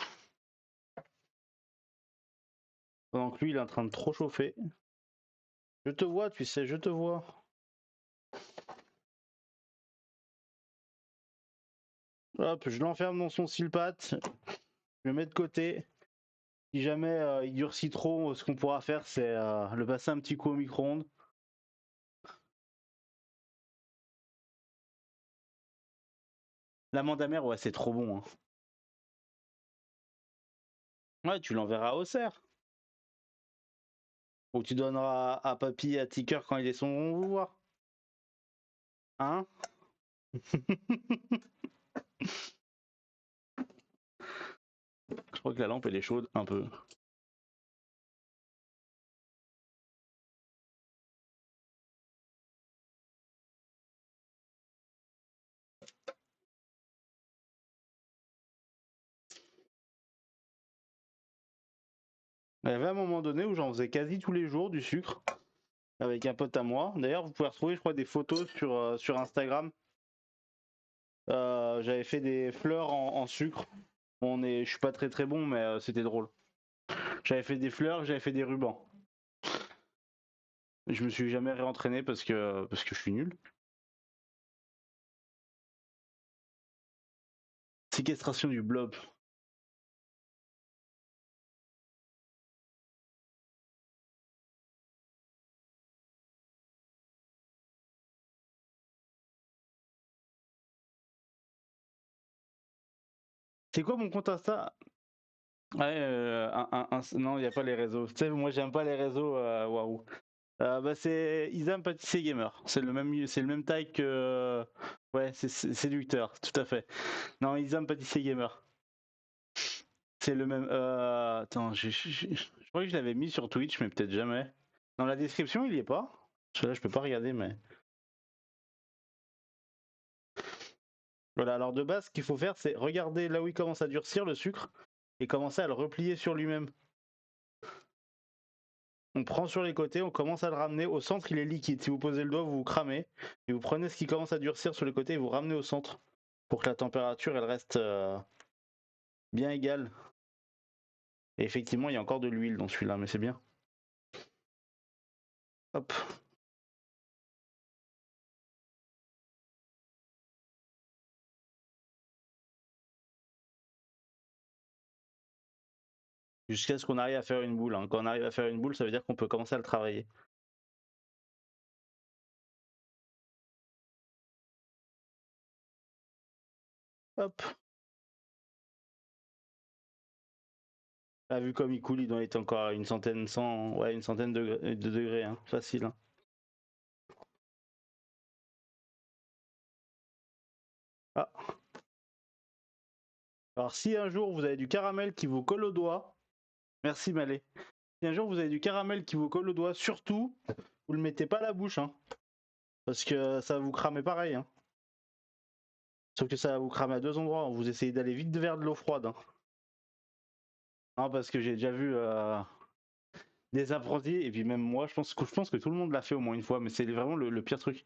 S2: Pendant que lui, il est en train de trop chauffer. Je te vois, tu sais, je te vois. Hop, je l'enferme dans son silpat. Je le mets de côté. Si jamais il durcit trop, ce qu'on pourra faire, c'est le passer un petit coup au micro-ondes. L'amande amère, ouais, c'est trop bon, hein. Ouais, tu l'enverras au cerf. Ou tu donneras à papy et à Ticker quand ils sont vous voir. Hein? Je crois que la lampe, elle est chaude, un peu. Il y avait un moment donné où j'en faisais quasi tous les jours du sucre avec un pote à moi. D'ailleurs, vous pouvez retrouver, je crois, des photos sur Instagram. J'avais fait des fleurs en sucre. Je suis pas très très bon, mais c'était drôle. J'avais fait des fleurs, j'avais fait des rubans. Je me suis jamais réentraîné parce que je suis nul. Séquestration du blob. C'est quoi mon compte Insta? Ouais, non, il n'y a pas les réseaux. Tu sais, moi j'aime pas les réseaux, waouh. Bah, c'est Isam Pâtissier Gamer. C'est le même taille que. Ouais, c'est séducteur, tout à fait. Non, Isam Pâtissier Gamer. C'est le même. Attends, je crois que je l'avais mis sur Twitch, mais peut-être jamais. Dans la description, il y est pas. Parce que là, je peux pas regarder, mais. Voilà, alors de base, ce qu'il faut faire, c'est regarder là où il commence à durcir le sucre et commencer à le replier sur lui-même. On prend sur les côtés, on commence à le ramener. Au centre, il est liquide. Si vous posez le doigt, vous vous cramez. Et vous prenez ce qui commence à durcir sur les côtés et vous ramenez au centre pour que la température elle reste bien égale. Et effectivement, il y a encore de l'huile dans celui-là, mais c'est bien. Hop. Jusqu'à ce qu'on arrive à faire une boule, hein. Quand on arrive à faire une boule, ça veut dire qu'on peut commencer à le travailler. Hop. Là, vu comme il coule, il doit être encore à une centaine, ouais, une centaine de degrés, hein. Facile, hein. Ah. Alors, si un jour vous avez du caramel qui vous colle au doigt, merci Malé. Si un jour vous avez du caramel qui vous colle au doigt, surtout, vous le mettez pas à la bouche, hein, parce que ça va vous cramer pareil, hein. Sauf que ça va vous cramer à deux endroits, hein. Vous essayez d'aller vite vers de l'eau froide, hein. Non, parce que j'ai déjà vu des apprentis, et puis même moi, je pense que tout le monde l'a fait au moins une fois, mais c'est vraiment le pire truc.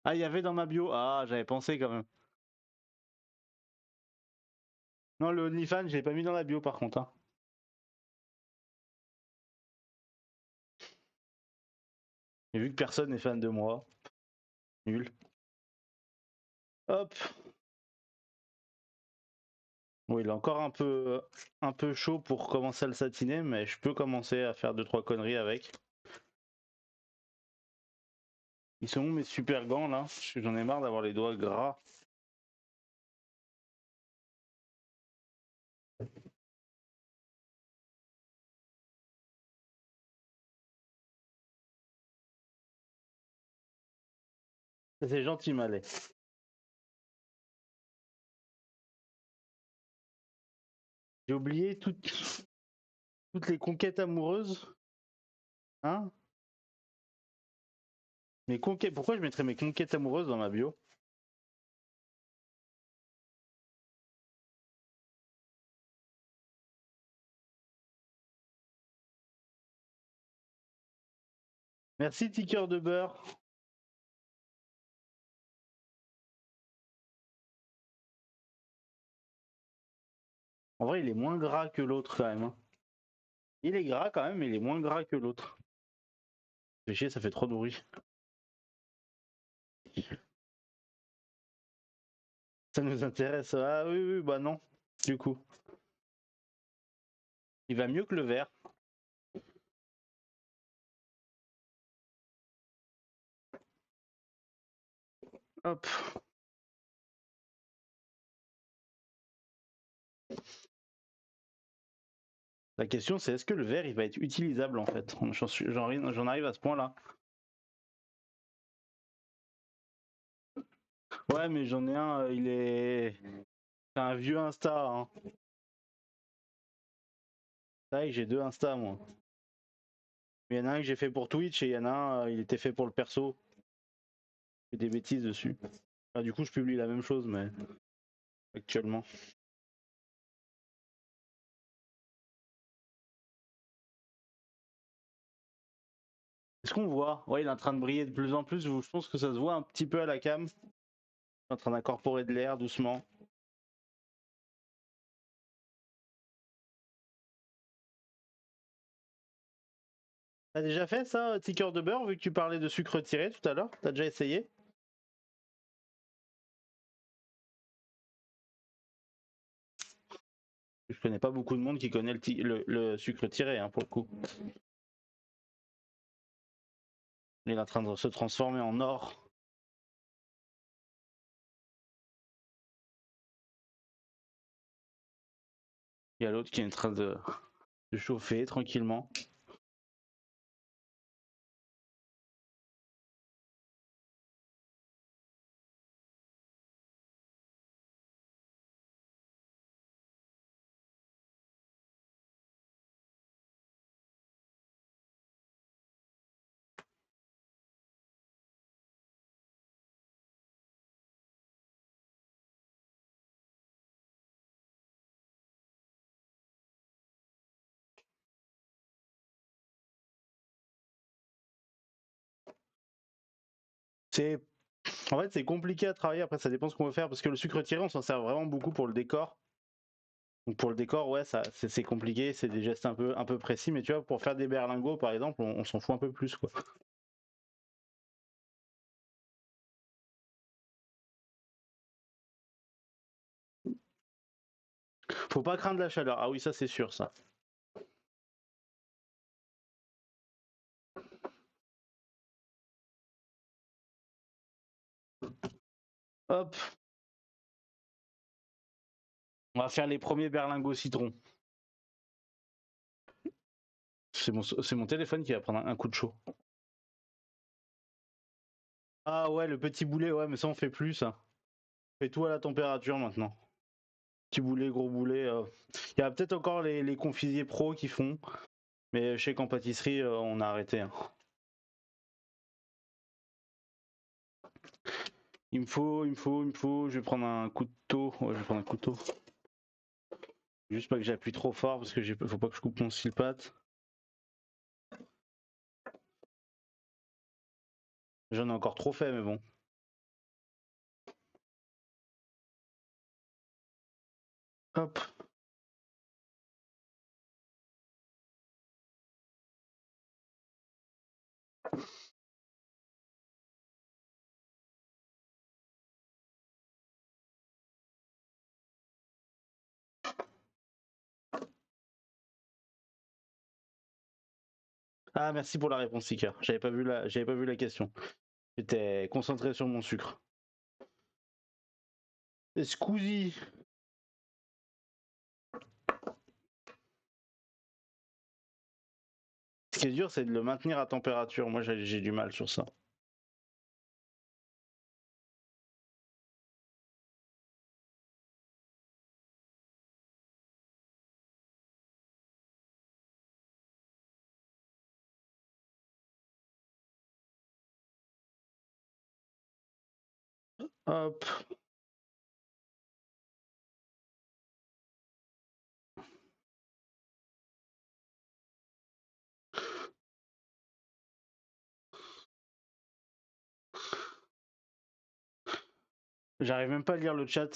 S2: Ah, il y avait dans ma bio. Ah, j'avais pensé quand même. Non, le OnlyFans, je l'ai pas mis dans la bio par contre, hein. Et vu que personne n'est fan de moi, nul. Hop. Bon, il est encore un peu chaud pour commencer à le satiner, mais je peux commencer à faire 2-3 conneries avec. Ils sont où mes super gants là? Parce que j'en ai marre d'avoir les doigts gras. C'est gentil, Malais. J'ai oublié toutes les conquêtes amoureuses. Hein? Mes conquêtes. Pourquoi je mettrais mes conquêtes amoureuses dans ma bio? Merci, ticker de beurre. En vrai, il est moins gras que l'autre quand même, hein. Il est gras quand même, mais il est moins gras que l'autre. Fait chier, ça fait trop de bruit. Ça nous intéresse. Ah oui, oui, bah non, du coup. Il va mieux que le vert. Hop. La question c'est est-ce que le vert il va être utilisable en fait? J'en arrive à ce point-là. Ouais, mais j'en ai un, c'est un vieux Insta, hein. Ça y est, j'ai deux Insta moi. Il y en a un que j'ai fait pour Twitch et il y en a un, il était fait pour le perso. J'ai des bêtises dessus. Ah, du coup, je publie la même chose, mais actuellement. Est-ce qu'on voit? Ouais, il est en train de briller de plus en plus. Je pense que ça se voit un petit peu à la cam. Il est en train d'incorporer de l'air doucement. T'as déjà fait ça, ticker de beurre, vu que tu parlais de sucre tiré tout à l'heure? T'as déjà essayé? Je connais pas beaucoup de monde qui connaît le sucre tiré, hein, pour le coup. Il est en train de se transformer en or. Il y a l'autre qui est en train de chauffer tranquillement. C'est En fait, c'est compliqué à travailler. Après, ça dépend ce qu'on veut faire parce que le sucre tiré, on s'en sert vraiment beaucoup pour le décor. Donc pour le décor, ouais, ça, c'est compliqué, c'est des gestes un peu précis. Mais tu vois, pour faire des berlingots, par exemple, on s'en fout un peu plus, quoi. Faut pas craindre la chaleur. Ah oui, ça c'est sûr, ça. Hop, on va faire les premiers berlingots citron. C'est mon téléphone qui va prendre un coup de chaud. Ah ouais, le petit boulet, ouais, mais ça on fait plus, ça. On fait tout à la température maintenant. Petit boulet, gros boulet. Il y a peut-être encore les confisiers pro qui font, mais je sais qu'en pâtisserie, on a arrêté, hein. Il me faut. Je vais prendre un couteau. Ouais, je vais prendre un couteau. Juste pas que j'appuie trop fort parce que faut pas que je coupe mon style pâte. J'en ai encore trop fait, mais bon. Hop. Ah, merci pour la réponse, Seeker. J'avais pas vu la question. J'étais concentré sur mon sucre. Squeezie. Ce qui est dur, c'est de le maintenir à température. Moi, j'ai du mal sur ça. Hop. J'arrive même pas à lire le chat.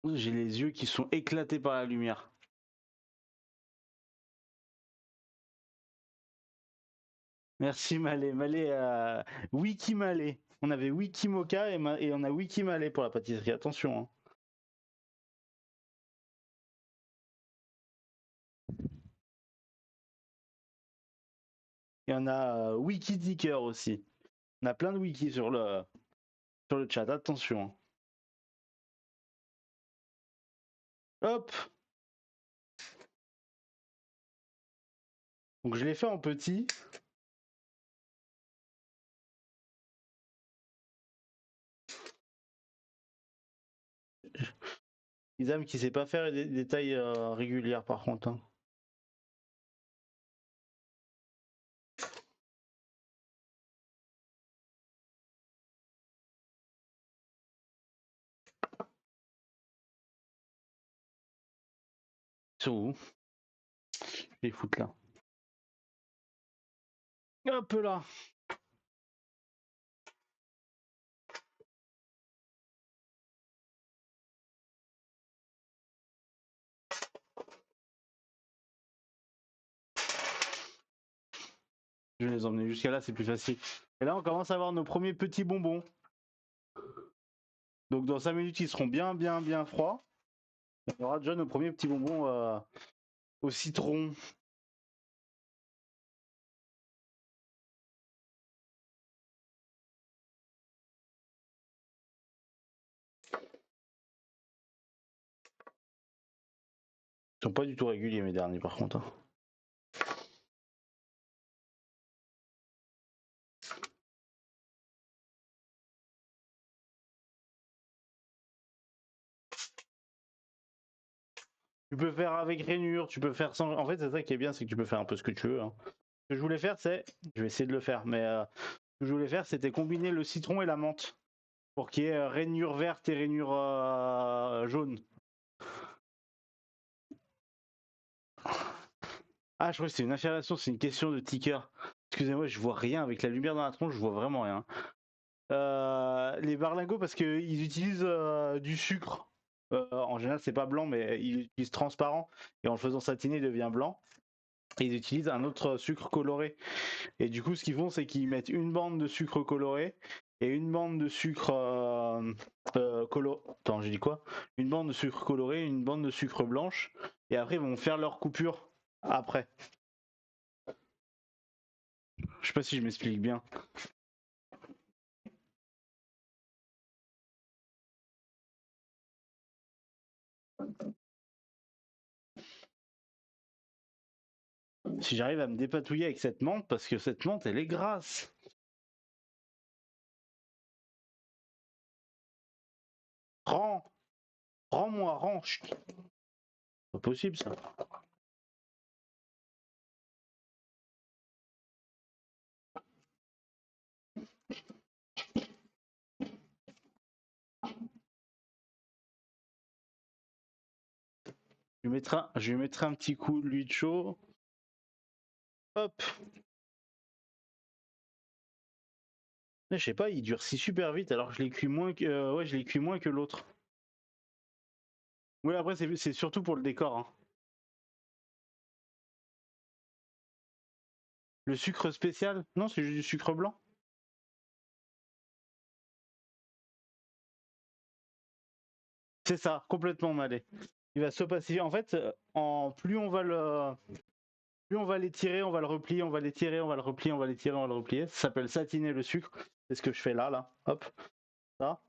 S2: J'ai les yeux qui sont éclatés par la lumière. Merci Malé. Wiki Malé. On avait Wiki Mocha et on a Wiki Malé pour la pâtisserie. Attention. Hein. Et on a Wiki Dicker aussi. On a plein de wikis sur le chat. Attention. Hein. Hop. Donc je l'ai fait en petit. Isam qui sait pas faire des tailles régulières par contre. Hein. Sur où? Je vais les foutre là. Hop là. Je vais les emmener jusqu'à là, c'est plus facile. Et là, on commence à avoir nos premiers petits bonbons. Donc dans 5 minutes, ils seront bien froids. On aura déjà nos premiers petits bonbons au citron. Ils sont pas du tout réguliers mes derniers par contre. Hein. Tu peux faire avec rainure, tu peux faire sans. En fait, c'est ça qui est bien, c'est que tu peux faire un peu ce que tu veux. Hein. Ce que je voulais faire, c'est. Je vais essayer de le faire, mais ce que je voulais faire, c'était combiner le citron et la menthe. Pour qu'il y ait rainure verte et rainure jaune. Ah, je crois que c'est une affirmation, c'est une question de ticker. Excusez-moi, je vois rien avec la lumière dans la tronche, je vois vraiment rien. Les berlingots, parce qu'ils utilisent du sucre. En général, c'est pas blanc, mais ils utilisent transparent. Et en le faisant satiner, il devient blanc. Et ils utilisent un autre sucre coloré. Et du coup, ce qu'ils font, c'est qu'ils mettent une bande de sucre coloré et une bande de sucre Attends, j'ai dit quoi? Une bande de sucre coloré, une bande de sucre blanche. Et après, ils vont faire leur coupure après. Je sais pas si je m'explique bien. Si j'arrive à me dépatouiller avec cette menthe, parce que cette menthe, elle est grasse. Rends! Rends-moi, rends! Chut. Pas possible ça. Je lui mettrai un petit coup d'huile chaud. Hop! Je sais pas, il durcit super vite alors que je l'ai cuit moins que. Ouais, je l'ai cuit moins que l'autre. Oui, après, c'est surtout pour le décor. Hein. Le sucre spécial? Non, c'est juste du sucre blanc. C'est ça, complètement malé. Il va s'opacifier. En fait, plus on va Plus on va l'étirer, on va le replier, on va l'étirer, on va le replier, on va l'étirer, on va le replier. Ça s'appelle satiner le sucre. C'est ce que je fais là. Hop, ça.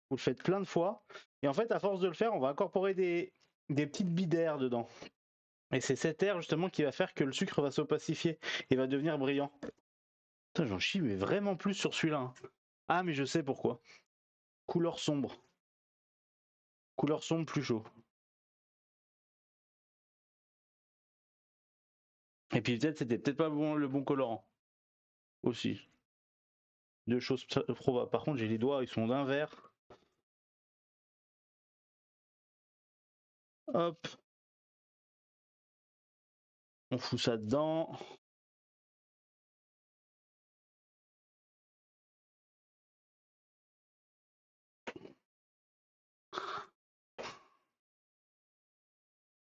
S2: Vous le faites plein de fois. Et en fait, à force de le faire, on va incorporer des petites billes d'air dedans. Et c'est cet air justement qui va faire que le sucre va s'opacifier et va devenir brillant. Putain, j'en chie, mais vraiment plus sur celui-là. Hein. Ah, mais je sais pourquoi. Couleur sombre. Couleur sombre, plus chaud. Et puis peut-être c'était peut-être pas le bon colorant. Aussi. Deux choses probables. Par contre, j'ai les doigts, ils sont d'un vert. Hop. On fout ça dedans.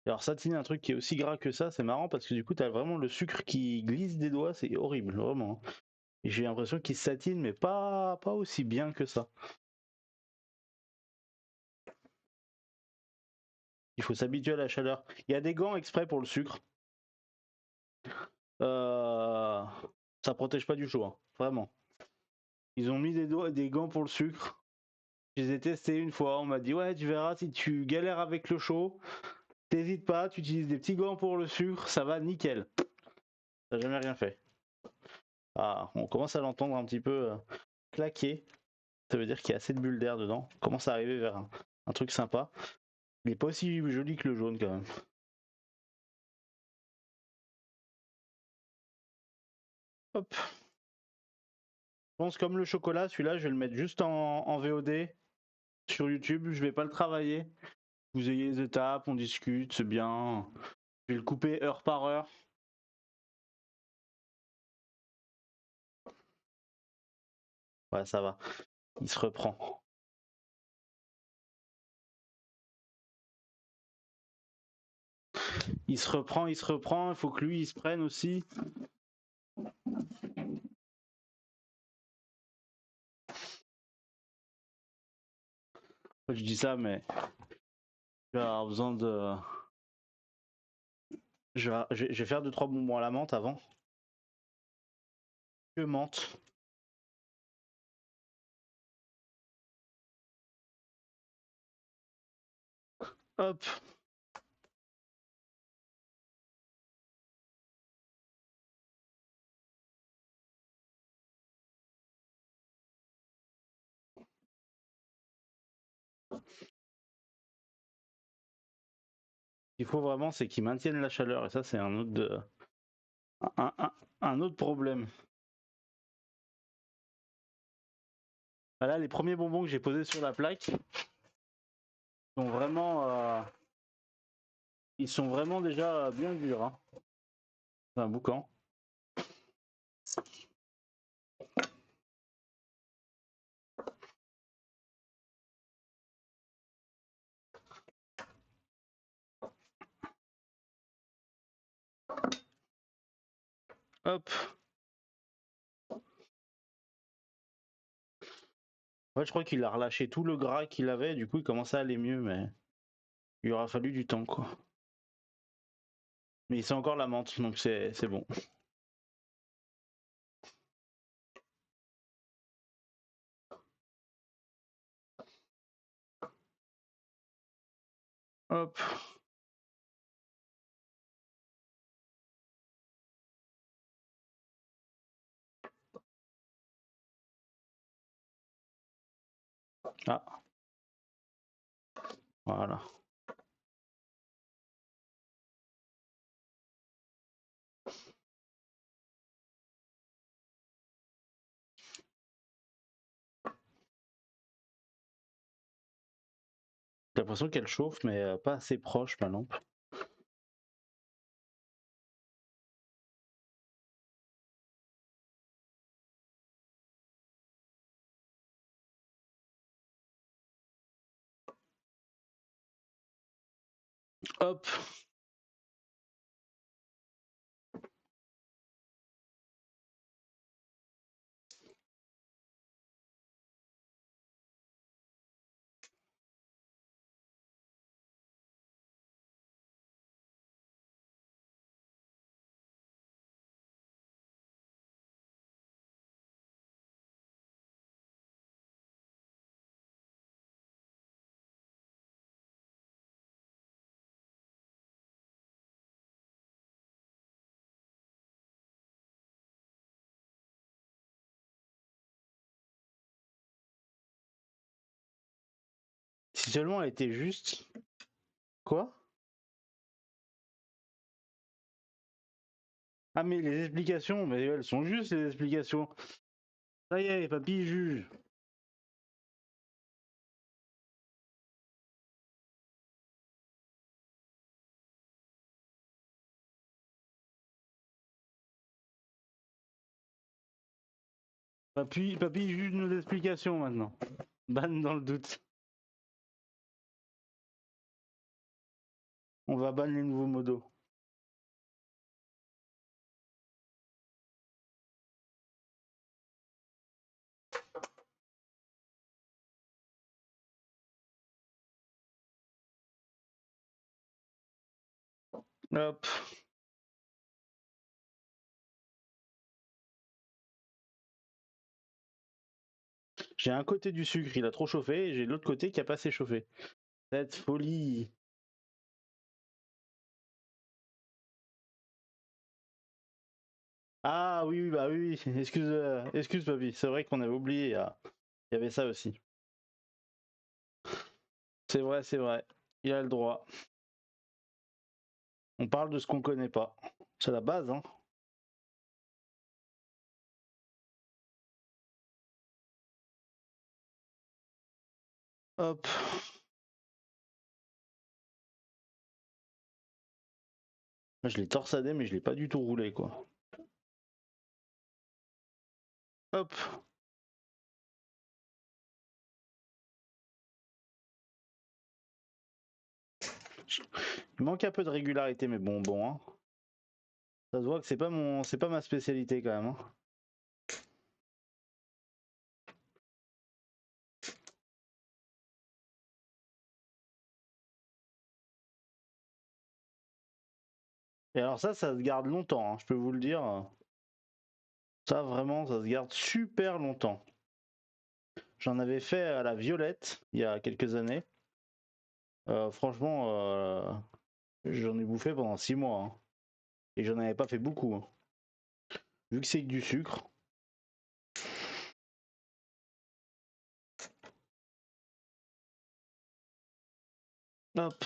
S2: Alors satiner un truc qui est aussi gras que ça, c'est marrant parce que du coup t'as vraiment le sucre qui glisse des doigts, c'est horrible, vraiment. Et j'ai l'impression qu'il satine, mais pas aussi bien que ça. Il faut s'habituer à la chaleur. Il y a des gants exprès pour le sucre. Ça protège pas du chaud, hein, vraiment. Ils ont mis des gants pour le sucre. Je les ai testés une fois, on m'a dit ouais tu verras si tu galères avec le chaud, t'hésites pas, tu utilises des petits gants pour le sucre, ça va nickel. Ça n'a jamais rien fait. Ah, on commence à l'entendre un petit peu claquer. Ça veut dire qu'il y a assez de bulles d'air dedans. On commence à arriver vers un truc sympa. Il est pas aussi joli que le jaune quand même. Hop. Je pense comme le chocolat, celui-là je vais le mettre juste en VOD sur YouTube. Je vais pas le travailler. Vous ayez les étapes, on discute, c'est bien. Je vais le couper heure par heure. Ouais, ça va. Il se reprend. Il se reprend. Il faut que lui, il se prenne aussi. Je dis ça, mais je vais avoir besoin de... Je vais faire 2-3 bonbons à la menthe avant. Que menthe. Hop. Ce qu'il faut vraiment, c'est qu'ils maintiennent la chaleur. Et ça, c'est un autre, un autre problème. Voilà, les premiers bonbons que j'ai posés sur la plaque sont vraiment, ils sont vraiment déjà bien durs. Hein. C'est un boucan. Hop. Ouais, je crois qu'il a relâché tout le gras qu'il avait. Du coup, il commençait à aller mieux, mais il aura fallu du temps, quoi. Mais il sent encore la menthe, donc c'est bon. Hop. Ah, voilà. J'ai l'impression qu'elle chauffe, mais pas assez proche, ma lampe. Hop. Si seulement elle était juste. Quoi? Ah mais les explications, mais elles sont justes les explications. Ça y est, papy juge. Papy juge nos explications maintenant. Ban dans le doute. On va ban les nouveaux modos. Hop. J'ai un côté du sucre, il a trop chauffé, et j'ai l'autre côté qui a pas assez chauffé. Cette folie. Ah oui, oui, bah oui, oui. Excuse papy, c'est vrai qu'on avait oublié, il y avait ça aussi. C'est vrai. Il a le droit. On parle de ce qu'on connaît pas. C'est la base, hein. Hop. Je l'ai torsadé, mais je l'ai pas du tout roulé, quoi. Hop. Il manque un peu de régularité, mais bon, hein. Ça se voit que c'est pas ma spécialité quand même, hein. Et alors ça se garde longtemps, hein, je peux vous le dire. Ça vraiment, ça se garde super longtemps. J'en avais fait à la violette il y a quelques années. Franchement, j'en ai bouffé pendant 6 mois, hein. Et j'en avais pas fait beaucoup, hein. Vu que c'est que du sucre. Hop.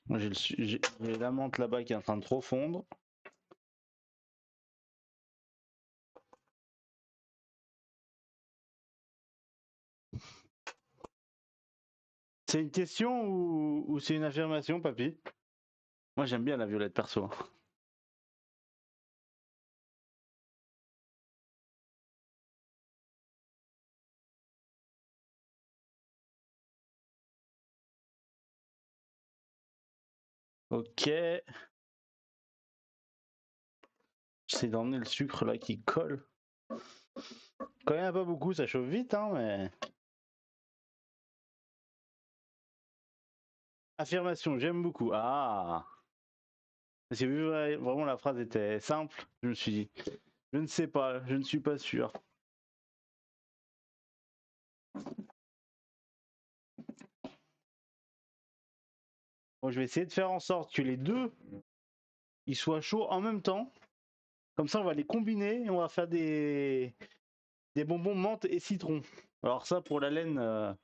S2: J'ai la menthe là-bas qui est en train de trop fondre. C'est une question ou c'est une affirmation, papy? Moi j'aime bien la violette perso. Ok. J'essaie d'emmener le sucre là qui colle. Quand il n'y en a pas beaucoup, ça chauffe vite, hein, mais. Affirmation, j'aime beaucoup. Ah! Parce que vu vraiment la phrase était simple, je me suis dit, je ne sais pas, je ne suis pas sûr. Bon, je vais essayer de faire en sorte que les deux ils soient chauds en même temps. Comme ça, on va les combiner et on va faire des bonbons menthe et citron. Alors ça, pour la laine,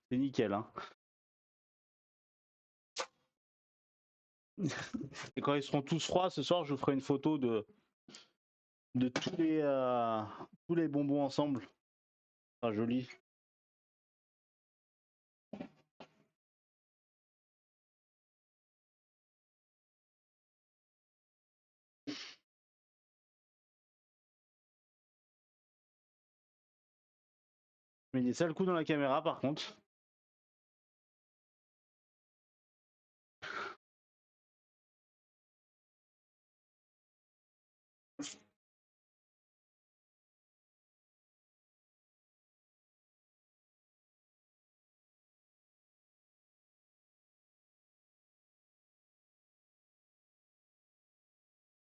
S2: c'est nickel, hein. Et quand ils seront tous froids, ce soir, je vous ferai une photo de tous les bonbons ensemble. Ah, joli. Mais des sales coups dans la caméra, par contre.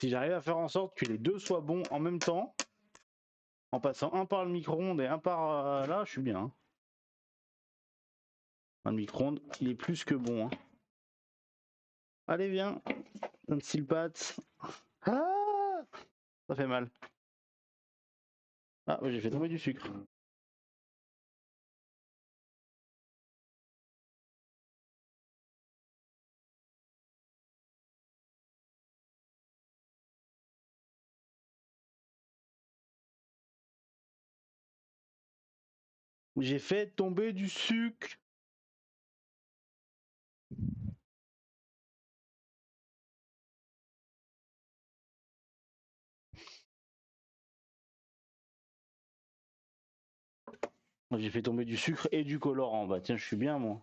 S2: Si j'arrive à faire en sorte que les deux soient bons en même temps, en passant un par le micro-ondes et un par là, je suis bien, hein. Le micro-ondes, il est plus que bon, hein. Allez, viens. Un style pat. Ah, ça fait mal. Ah, j'ai fait tomber du sucre. J'ai fait tomber du sucre. J'ai fait tomber du sucre et du colorant. Bah tiens, je suis bien moi.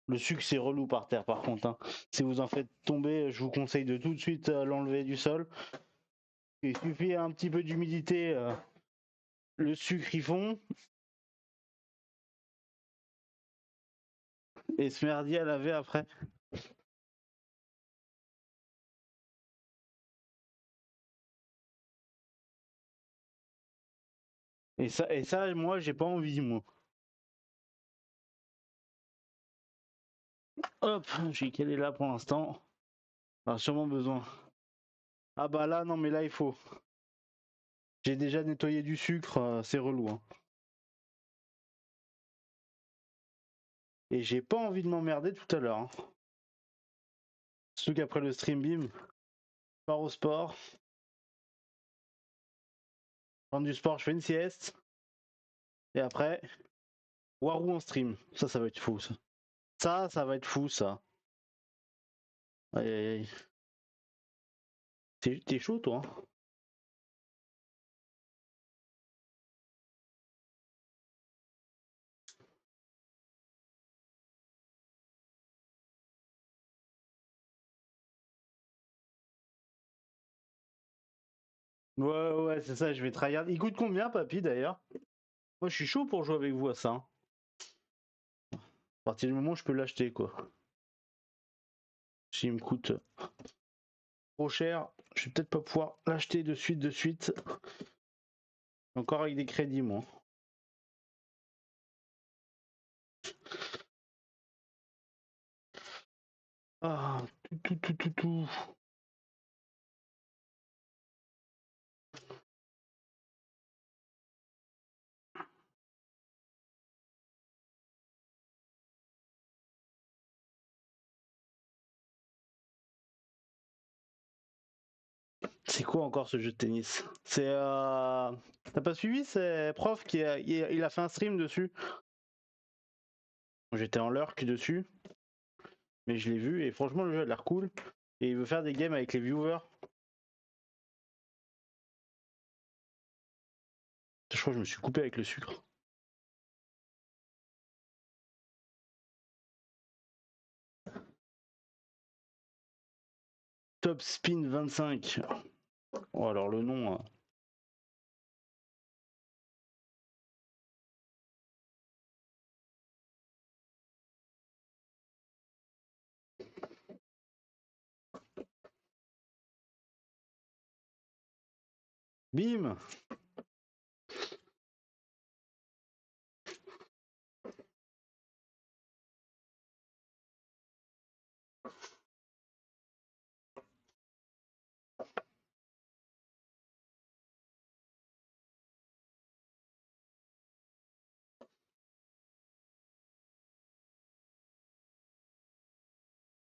S2: Le sucre c'est relou par terre par contre, hein. Si vous en faites tomber, je vous conseille de tout de suite l'enlever du sol. Il suffit un petit peu d'humidité, le sucre il fond. Et ce merdier à laver après. Et ça moi j'ai pas envie moi. Hop, j'ai calé là pour l'instant. On a sûrement besoin. Ah bah là non mais là il faut. J'ai déjà nettoyé du sucre, c'est relou, hein. Et j'ai pas envie de m'emmerder tout à l'heure, hein. Surtout qu'après le stream beam, je pars au sport. Je rentre du sport, je fais une sieste. Et après, Warou en stream. Ça va être fou ça. Ça va être fou ça. Aïe aïe aïe. T'es chaud toi, hein? Ouais, c'est ça, je vais tryhard. Il coûte combien, papy, d'ailleurs? Moi, je suis chaud pour jouer avec vous à ça, hein. À partir du moment où je peux l'acheter, quoi. S'il me coûte trop cher, je vais peut-être pas pouvoir l'acheter de suite. Encore avec des crédits, moi. Ah, tout. 'C'est quoi encore ce jeu de tennis? C'est T'as pas suivi? C'est Prof il a fait un stream dessus. J'étais en lurk dessus, mais je l'ai vu et franchement le jeu a l'air cool. Et il veut faire des games avec les viewers. Je crois que je me suis coupé avec le sucre. Top Spin 25. Oh alors le nom. Bim.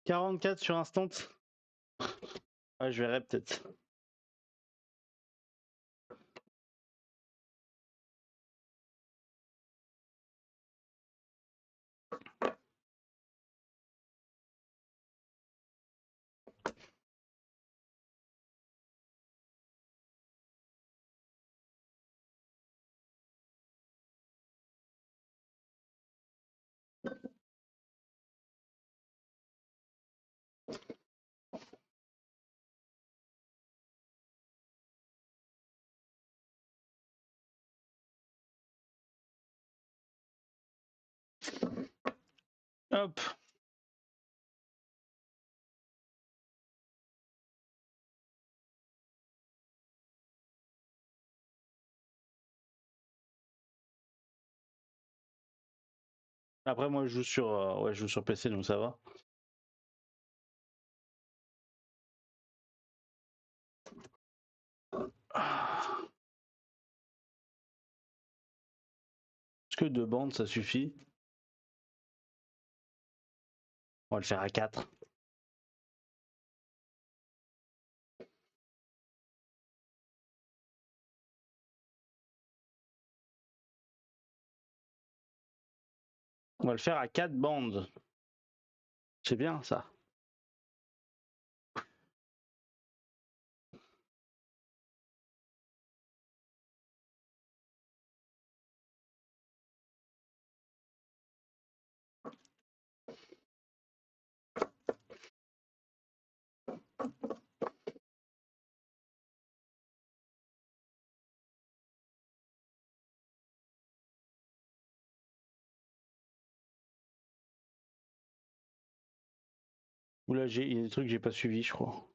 S2: 44 sur instant. Ah, je verrai peut-être. Hop. Après moi je joue sur PC donc ça va. Est-ce que 2 bandes ça suffit? On va le faire à 4. On va le faire à 4 bandes. C'est bien ça. Oula, il y a des trucs que j'ai pas suivis, je crois.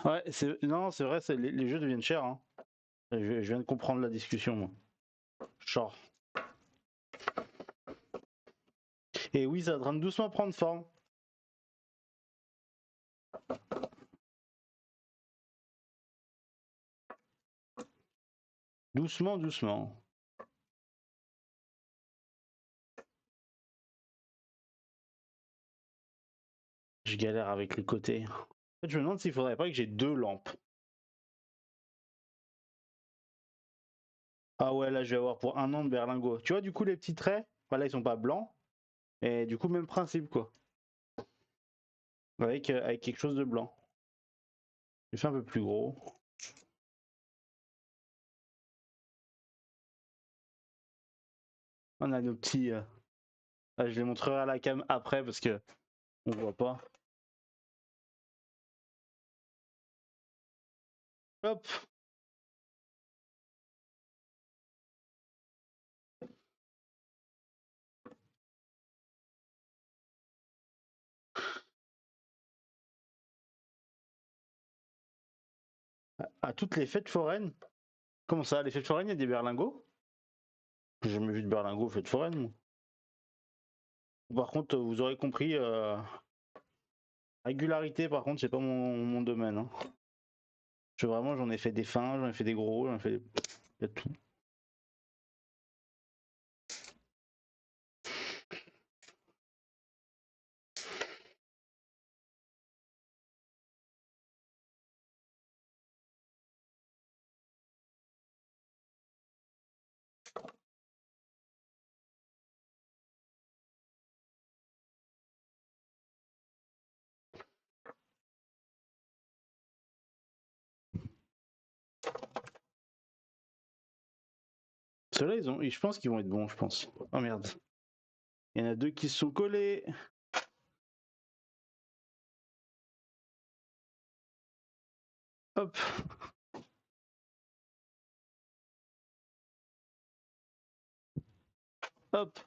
S2: Ouais, non, c'est vrai, les jeux deviennent chers. Hein. Je viens de comprendre la discussion, moi. Genre. Et oui, ça est en train de doucement prendre forme. Doucement, doucement. Je galère avec les côtés. En fait, je me demande s'il faudrait pas que j'ai 2 lampes. Ah ouais, là, je vais avoir pour 1 an de berlingot. Tu vois, du coup, les petits traits, là, ils sont pas blancs. Et du coup, même principe, quoi. Avec quelque chose de blanc. Je fais un peu plus gros. On a nos petits. Je les montrerai à la cam après parce que on voit pas. Hop. À toutes les fêtes foraines. Comment ça, les fêtes foraines, il y a des berlingots? J'ai jamais vu de berlingots aux fêtes foraines, moi. Par contre, vous aurez compris, régularité, par contre, c'est pas mon domaine. Hein. Vraiment, j'en ai fait des fins, j'en ai fait des gros, j'en ai fait il y a tout. Ceux-là, je pense qu'ils vont être bons, je pense. Oh merde. Il y en a 2 qui se sont collés. Hop. Hop.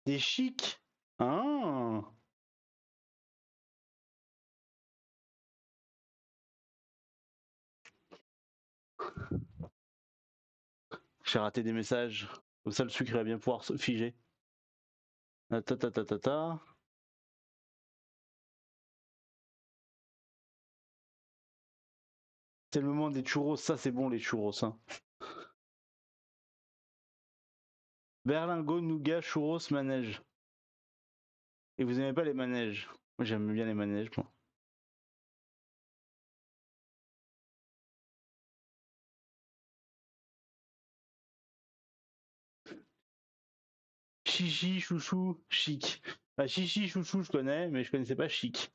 S2: Des chics. Ah. J'ai raté des messages. Comme ça, le sucre va bien pouvoir se figer. Ta ta ta ta ta ta. C'est le moment des churros. Ça, c'est bon, les churros. Hein. Berlingot, nougat, churros, manège. Et vous aimez pas les manèges? Moi, j'aime bien les manèges, moi. Chichi, chouchou, chic. Bah, chichi, chouchou, je connais, mais je connaissais pas chic.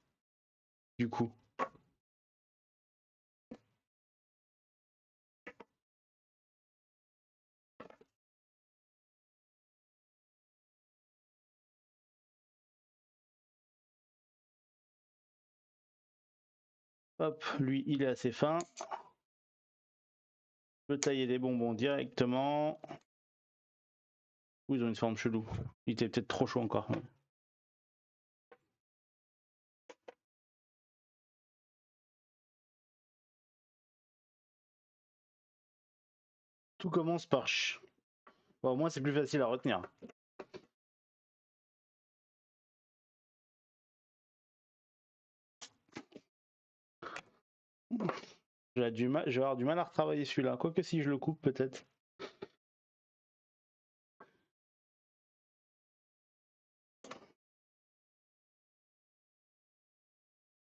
S2: Du coup. Hop, lui, il est assez fin. Je peux tailler des bonbons directement. Ou ils ont une forme chelou. Il était peut-être trop chaud encore. Tout commence par ch. Bon, au moins, c'est plus facile à retenir. Je vais avoir du mal à retravailler celui-là. Quoique si je le coupe, peut-être.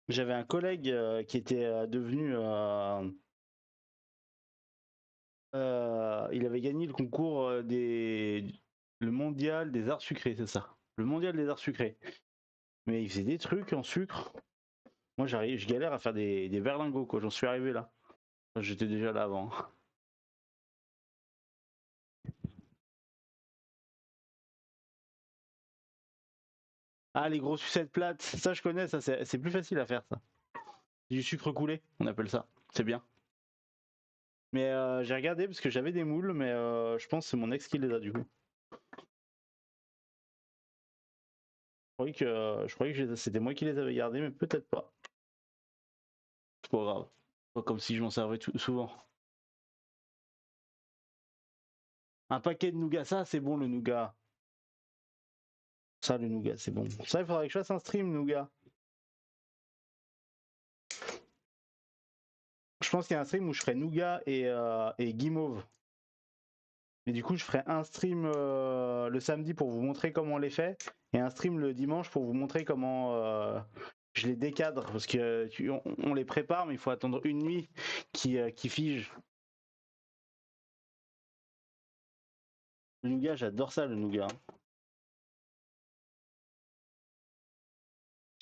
S2: J'avais un collègue qui était devenu... il avait gagné le concours le mondial des arts sucrés, c'est ça. Le mondial des arts sucrés. Mais il faisait des trucs en sucre. Moi, je galère à faire des berlingots, quoi. J'en suis arrivé là. J'étais déjà là avant. Ah, les grosses sucettes plates, ça je connais, ça c'est plus facile à faire ça. Du sucre coulé, on appelle ça. C'est bien. Mais j'ai regardé parce que j'avais des moules, mais je pense que c'est mon ex qui les a du coup. Je croyais que c'était moi qui les avais gardés, mais peut-être pas. C'est pas grave. Pas comme si je m'en servais souvent. Un paquet de nougat, ça c'est bon le nougat. Ça le nougat, c'est bon. Ça, il faudrait que je fasse un stream nougat. Je pense qu'il y a un stream où je ferai nougat et guimauve. Et du coup, je ferai un stream le samedi pour vous montrer comment on les fait et un stream le dimanche pour vous montrer comment je les décadre parce que on les prépare mais il faut attendre une nuit qui fige. Le nougat, j'adore ça le nougat.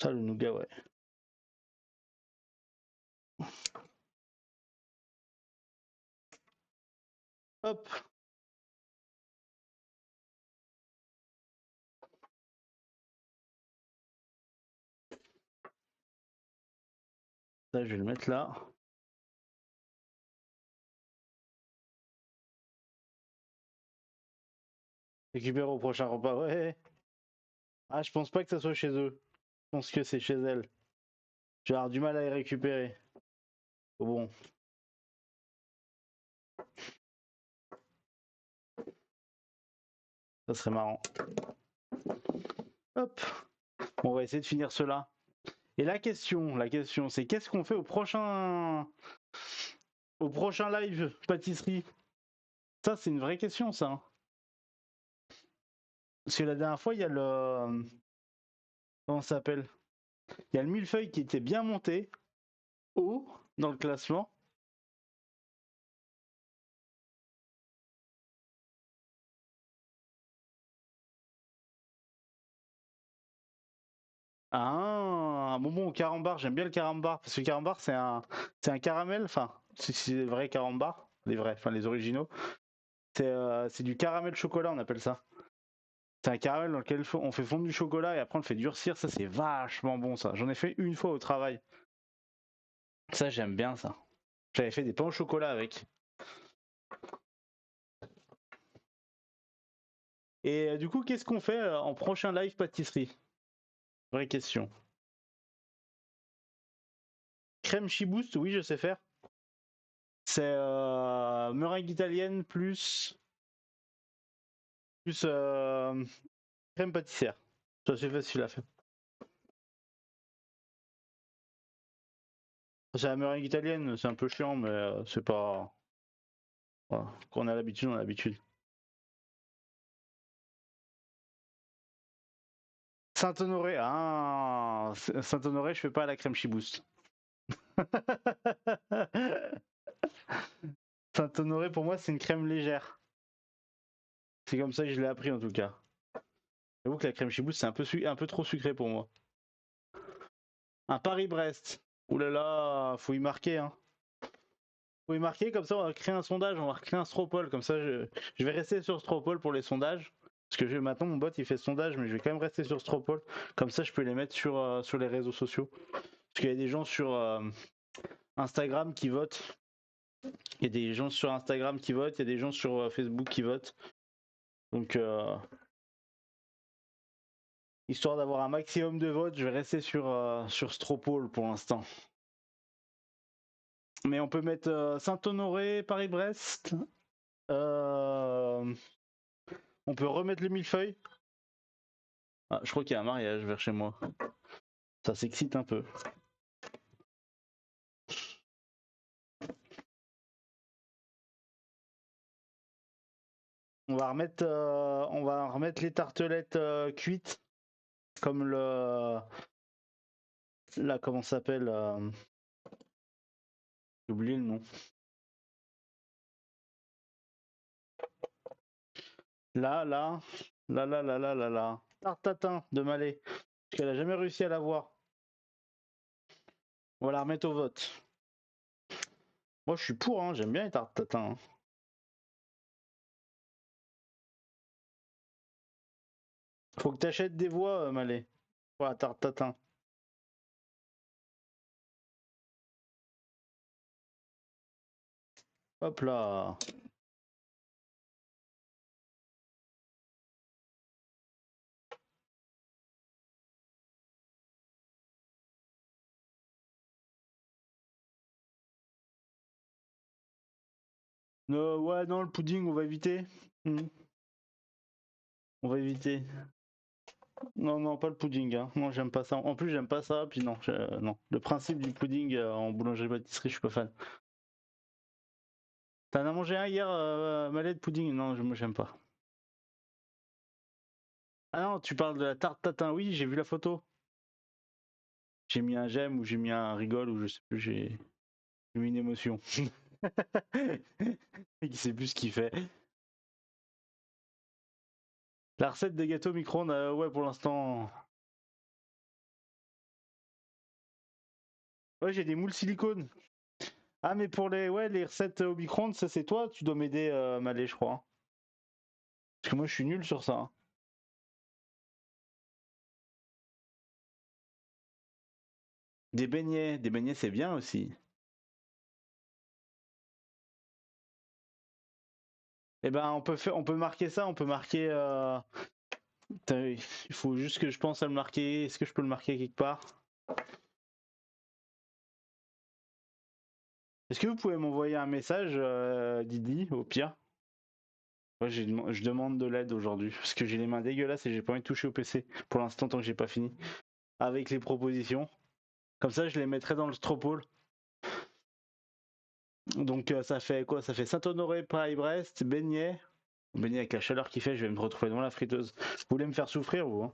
S2: Ça le nougat, ouais. Hop. Ça, je vais le mettre là. Récupère au prochain repas, ouais. Ah, je pense pas que ça soit chez eux. Je pense que c'est chez elle. Je vais avoir du mal à les récupérer. Bon. Ça serait marrant. Hop. On va essayer de finir cela. Et la question, c'est qu'est-ce qu'on fait au prochain live pâtisserie? Ça, c'est une vraie question, ça, hein. Parce que la dernière fois, il y a le... Comment ça s'appelle? Il y a le millefeuille qui était bien monté, haut, dans le classement. Ah, un bonbon au carambar, j'aime bien le carambar, parce que le carambar, c'est un caramel, enfin, c'est des vrais carambars, les vrais, enfin les originaux. C'est du caramel chocolat, on appelle ça. C'est un caramel dans lequel on fait fondre du chocolat et après on le fait durcir. Ça, c'est vachement bon, ça. J'en ai fait une fois au travail. Ça, j'aime bien ça. J'avais fait des pains au chocolat avec. Et du coup, qu'est-ce qu'on fait en prochain live pâtisserie? Vraie question. Crème chibouste, oui, je sais faire. C'est meringue italienne plus crème pâtissière. Ça, c'est facile à faire. C'est la meringue italienne, c'est un peu chiant, mais c'est pas. Voilà. Quand on a l'habitude, on a l'habitude. Saint-Honoré, ah, Saint-Honoré, je fais pas la crème chibouste. Saint-Honoré, pour moi, c'est une crème légère. C'est comme ça que je l'ai appris en tout cas. J'avoue que la crème chibouste, c'est un peu trop sucré pour moi. Un Paris-Brest. Ouh là là, faut y marquer, hein. Faut y marquer, comme ça on va créer un sondage, on va créer un Stropole. Comme ça, je vais rester sur Stropole pour les sondages. Parce que maintenant, mon bot, il fait sondage, mais je vais quand même rester sur Stropole. Comme ça, je peux les mettre sur les réseaux sociaux. Parce qu'il y a des gens sur Instagram qui votent. Il y a des gens sur Instagram qui votent, il y a des gens sur Facebook qui votent. Donc, histoire d'avoir un maximum de votes, je vais rester sur Stropole pour l'instant. Mais on peut mettre Saint-Honoré, Paris-Brest. On peut remettre le millefeuille. Ah, je crois qu'il y a un mariage vers chez moi. Ça s'excite un peu. On va remettre les tartelettes cuites, comme là, comment ça s'appelle j'ai oublié le nom. Là. Tarte tatin de Malais. Parce qu'elle a jamais réussi à l'avoir. On va la remettre au vote. Moi, je suis pour, hein, j'aime bien les tartes tatin. Hein. Faut que t'achètes des voix, Malais, pour la tarte tatin. Hop là. Ouais, non, le pudding, on va éviter. On va éviter. Non, non, pas le pudding. Hein. Non, j'aime pas ça. En plus, j'aime pas ça. Puis non, non. Le principe du pudding en boulangerie-pâtisserie, je suis pas fan. T'en as mangé un hier, Malais de pudding? Non, moi, j'aime pas. Ah non, tu parles de la tarte tatin. Oui, j'ai vu la photo. J'ai mis un j'aime ou j'ai mis un rigole ou je sais plus. J'ai mis une émotion. Il sait plus ce qu'il fait. La recette des gâteaux micro-ondes, ouais, pour l'instant. Ouais, j'ai des moules silicone. Ah, mais pour les recettes au micro-ondes, ça c'est toi, tu dois m'aider, Malais, je crois. Hein. Parce que moi, je suis nul sur ça. Hein. Des beignets, c'est bien aussi. Eh ben, on peut marquer ça, on peut marquer. Il faut juste que je pense à le marquer. Est-ce que je peux le marquer quelque part? Est-ce que vous pouvez m'envoyer un message, Didi, au pire? Ouais, je demande de l'aide aujourd'hui parce que j'ai les mains dégueulasses et j'ai pas envie de toucher au PC pour l'instant tant que j'ai pas fini avec les propositions. Comme ça, je les mettrai dans le Stropole. Donc ça fait quoi? Ça fait Saint-Honoré, Paris-Brest, Beignet. Beignet avec la chaleur qu'il fait, je vais me retrouver devant la friteuse. Vous voulez me faire souffrir, vous? Hein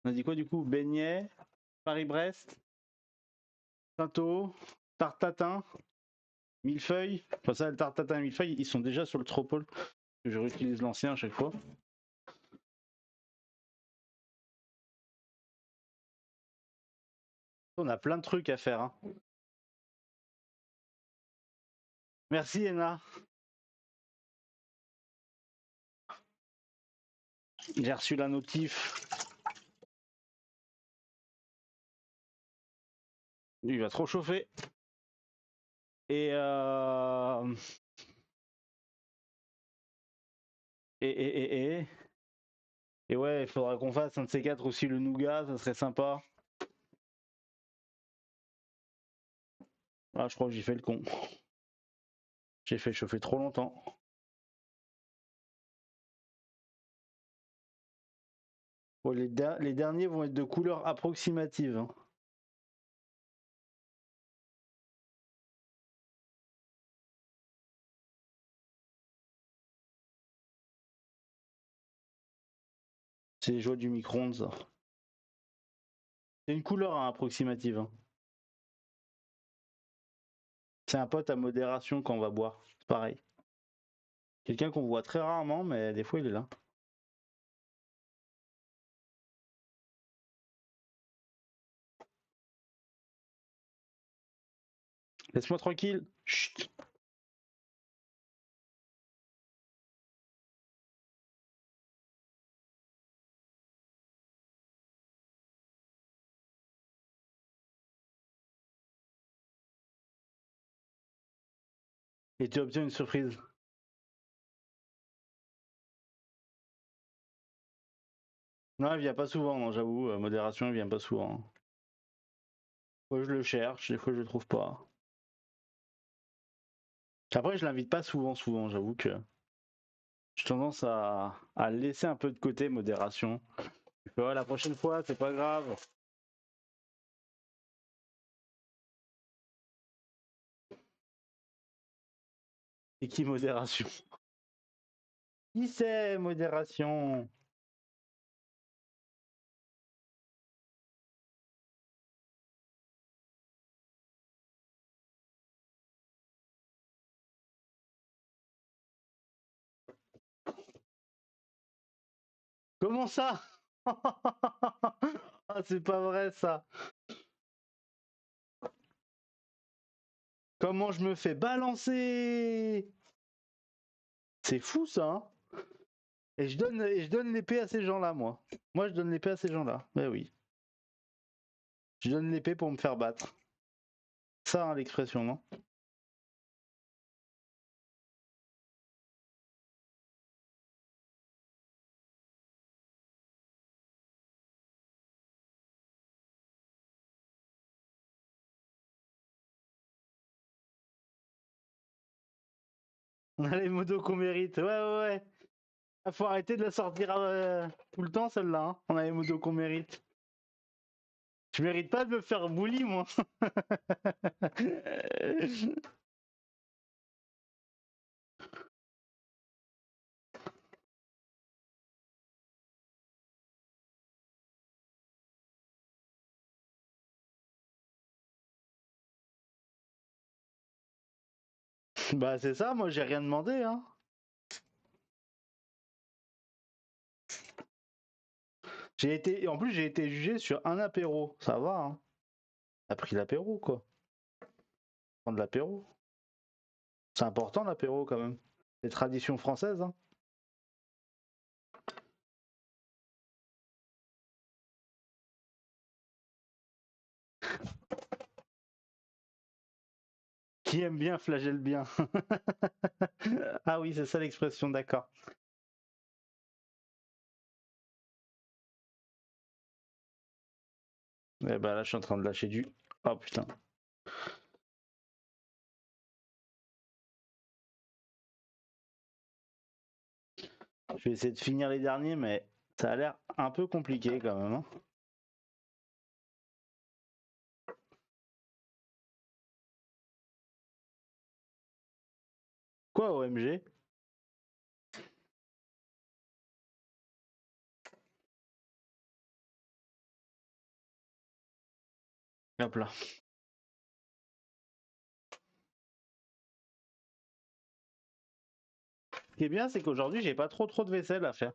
S2: on a dit quoi du coup? Beignet, Paris-Brest, Saint-O, Tartatin, Millefeuille. Enfin ça, le Tartatin et Millefeuille, ils sont déjà sur le Stropole. Je réutilise l'ancien à chaque fois. On a plein de trucs à faire. Hein. Merci Enna. J'ai reçu la notif. Il va trop chauffer. Et et et ouais, il faudra qu'on fasse un de ces quatre aussi le nougat, ça serait sympa. Ah, je crois que j'ai fait le con. J'ai fait chauffer trop longtemps. Bon, les derniers vont être de couleur approximative. Hein. C'est les joies du micro-ondes, ça. C'est une couleur hein, approximative. Hein. C'est un pote à modération quand on va boire. C'est pareil. Quelqu'un qu'on voit très rarement, mais des fois il est là. Laisse-moi tranquille. Chut. Et tu obtiens une surprise. Non, elle vient pas souvent, j'avoue. Modération, elle vient pas souvent. Moi, je le cherche, des fois, je le trouve pas. Après, je l'invite pas souvent, j'avoue que j'ai tendance à le laisser un peu de côté, modération. Je fais, ouais, la prochaine fois, c'est pas grave. Et qui modération? Qui c'est, modération? Comment ça? Ah, c'est pas vrai ça. Comment je me fais balancer? C'est fou ça, hein? Et je donne l'épée à ces gens-là, moi. Moi, je donne l'épée à ces gens-là. Ben oui. Je donne l'épée pour me faire battre. Ça, hein, l'expression, non? On a les modos qu'on mérite. Ouais, ouais, ouais. Ah, faut arrêter de la sortir tout le temps, celle-là, hein. On a les modos qu'on mérite. Je mérite pas de me faire bully, moi. Bah, c'est ça, moi, j'ai rien demandé, hein. En plus, j'ai été jugé sur un apéro. Ça va, hein. T'as pris l'apéro, quoi. Prendre l'apéro. C'est important, l'apéro, quand même. C'est tradition française, hein. Qui aime bien flagelle bien. Ah oui, c'est ça l'expression, d'accord. Eh ben là, je suis en train de lâcher du. Oh putain. Je vais essayer de finir les derniers, mais ça a l'air un peu compliqué quand même, hein. Quoi, OMG? Hop là. Ce qui est bien, c'est qu'aujourd'hui, j'ai pas trop de vaisselle à faire.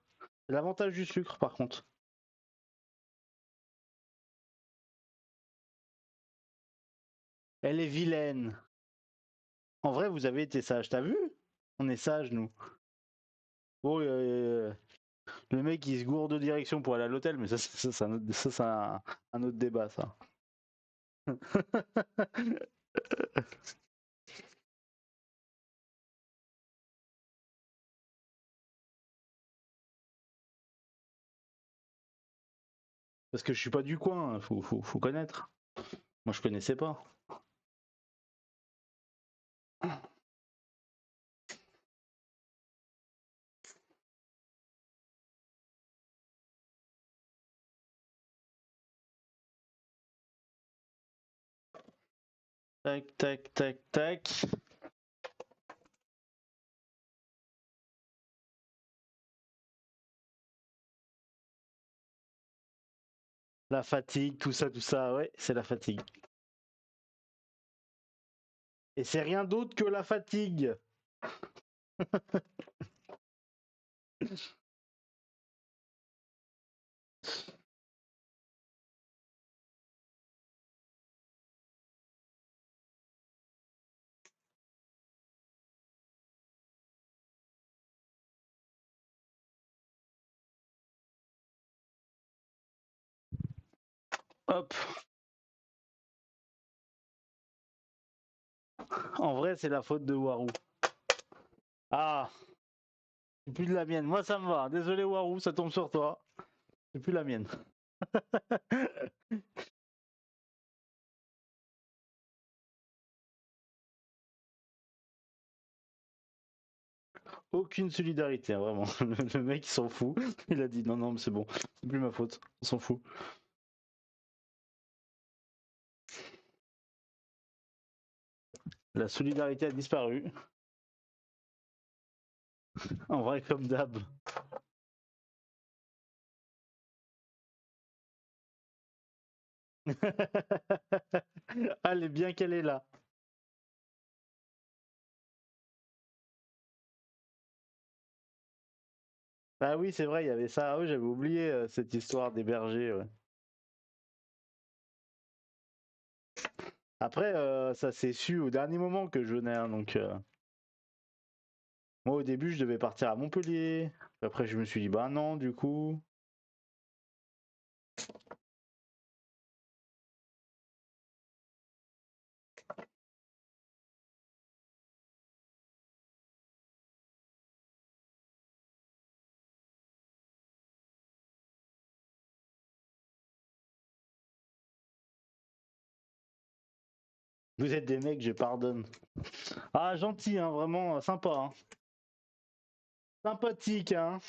S2: C'est l'avantage du sucre, par contre. Elle est vilaine. En vrai, vous avez été sage, t'as vu? On est sage, nous. Bon, le mec, il se gourde de direction pour aller à l'hôtel, mais ça, c'est un autre débat, ça. Parce que je suis pas du coin, faut connaître. Moi, je connaissais pas. Tac, tac, tac, tac. La fatigue, tout ça, ouais, c'est la fatigue. Et c'est rien d'autre que la fatigue. Hop. En vrai, c'est la faute de Warou. Ah, c'est plus de la mienne. Moi, ça me va. Désolé, Warou, ça tombe sur toi. C'est plus la mienne. aucune solidarité, hein, vraiment. Le mec, il s'en fout. Il a dit non, non, mais c'est bon, c'est plus ma faute. On s'en fout. La solidarité a disparu. En vrai, comme d'hab. Elle est bien qu'elle est là. Ah oui, c'est vrai, il y avait ça. Ah oui, j'avais oublié cette histoire des bergers. Ouais. Après, ça s'est su au dernier moment que je venais. Hein, donc, moi, au début, je devais partir à Montpellier. Après, je me suis dit, bah non, du coup. Vous êtes des mecs, je pardonne. Ah, gentil, hein, vraiment sympa. Hein. Sympathique, hein.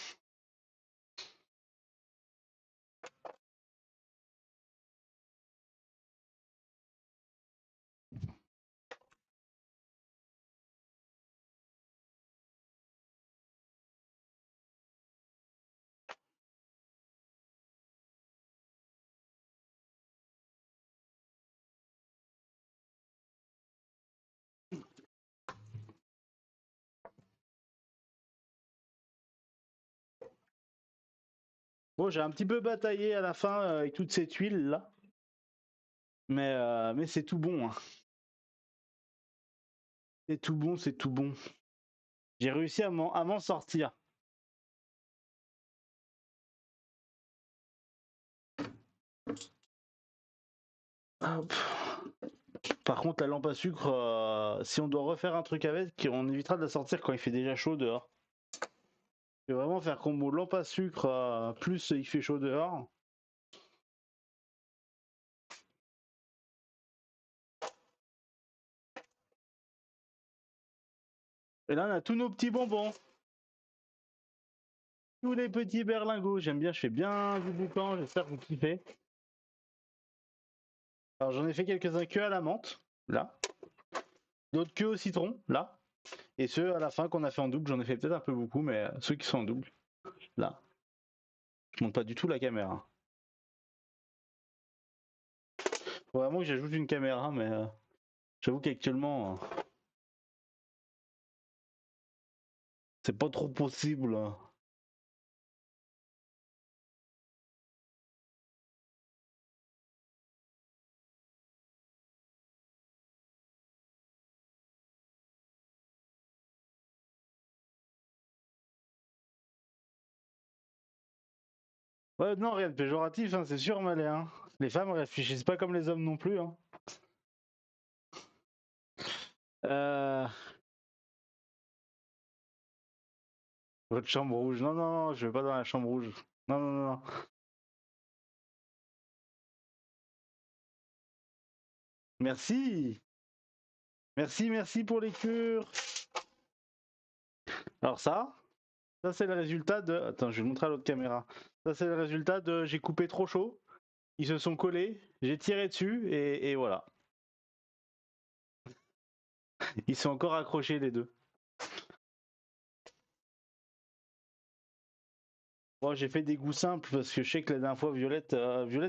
S2: Bon, j'ai un petit peu bataillé à la fin avec toute cette huile là. Mais c'est tout bon. Hein. C'est tout bon, c'est tout bon. J'ai réussi à m'en sortir. Hop. Par contre, la lampe à sucre, si on doit refaire un truc avec, on évitera de la sortir quand il fait déjà chaud dehors. Je vais vraiment faire combo lampe à sucre plus il fait chaud dehors. Et là, on a tous nos petits bonbons. Tous les petits berlingots. J'aime bien, je fais bien du boucan. J'espère que vous kiffez. Alors, j'en ai fait quelques-uns que à la menthe, là. D'autres que au citron, là. Et ceux à la fin qu'on a fait en double, j'en ai fait peut-être un peu beaucoup, mais ceux qui sont en double, là. Je monte pas du tout la caméra. Faut vraiment que j'ajoute une caméra, mais j'avoue qu'actuellement, c'est pas trop possible. Hein. Ouais, non, rien de péjoratif, hein, c'est sûr, Malé. Hein. Les femmes réfléchissent pas comme les hommes non plus. Hein. Euh... Votre chambre rouge. Non, non, non, je vais pas dans la chambre rouge. Non, non, non. Non. Merci. Merci, merci pour les cures. Alors ça c'est le résultat de... Attends, je vais le montrer à l'autre caméra. Ça c'est le résultat de... J'ai coupé trop chaud. Ils se sont collés. J'ai tiré dessus et voilà. Ils sont encore accrochés les deux. Bon, j'ai fait des goûts simples parce que je sais que la dernière fois, Violette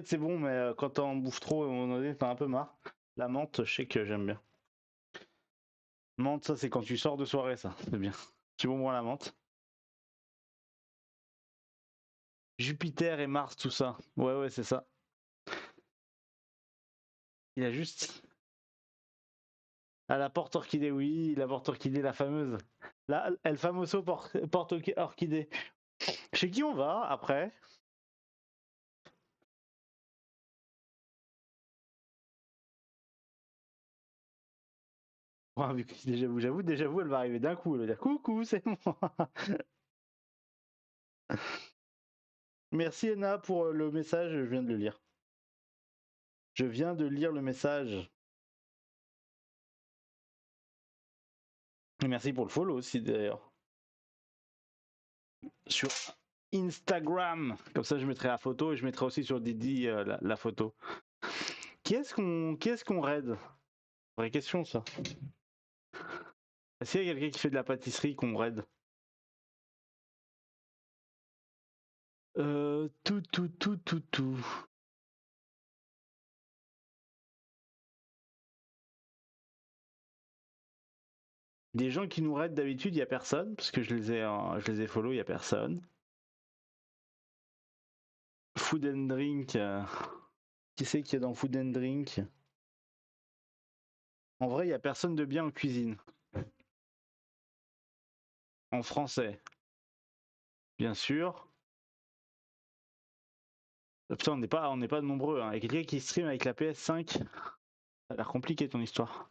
S2: c'est bon, mais quand on bouffe trop, on en est un peu marre. La menthe, je sais que j'aime bien. Menthe, ça c'est quand tu sors de soirée, ça, c'est bien. Tu bonbons à la menthe. Jupiter et Mars, tout ça. Ouais, ouais, c'est ça. Il a juste. À la porte orchidée, oui, la porte orchidée, la fameuse. La El Famoso porte orchidée. Chez qui on va après? Oh, déjà vous, elle va arriver d'un coup. Elle va dire coucou, c'est moi. Merci Enna pour le message, je viens de le lire. Je viens de lire le message. Et merci pour le follow aussi d'ailleurs. sur Instagram. Comme ça, je mettrai la photo et je mettrai aussi sur Didi la photo. Qui est-ce qu'on raid? Vraie question, ça. Est-ce qu'il y a quelqu'un qui fait de la pâtisserie qu'on raid? Tout. Des gens qui nous raident d'habitude, il n'y a personne, parce que je les ai follow, il n'y a personne. Food and Drink, qui c'est qu'il y a dans Food and Drink? En vrai, il n'y a personne de bien en cuisine. En français, bien sûr. Putain, on n'est pas nombreux. Hein. Il y a quelqu'un qui stream avec la PS5. Ça a l'air compliqué ton histoire.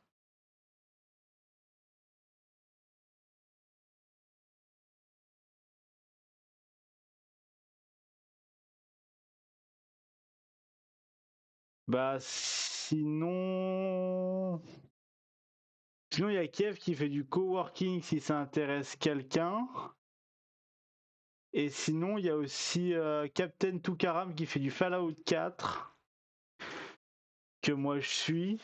S2: Bah sinon... Sinon, il y a Kev qui fait du coworking si ça intéresse quelqu'un. Et sinon, il y a aussi Captain Toukaram qui fait du Fallout 4. Que moi je suis.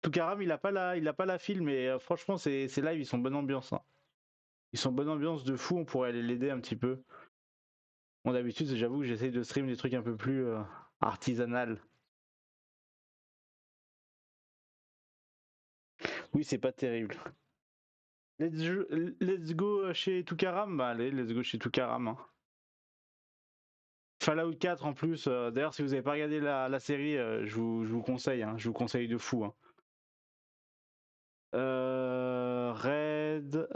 S2: Toukaram, il a pas la file, mais franchement, c'est live, ils sont bonne ambiance. Hein. Ils sont bonne ambiance de fou, on pourrait aller l'aider un petit peu. Bon, d'habitude, j'avoue que j'essaye de stream des trucs un peu plus artisanal. Oui, c'est pas terrible. Let's go chez Toukaram. Bah allez, let's go chez Toukaram. Hein. Fallout 4 en plus. D'ailleurs, si vous avez pas regardé la série, je vous conseille. Hein, je vous conseille de fou. Hein. Red.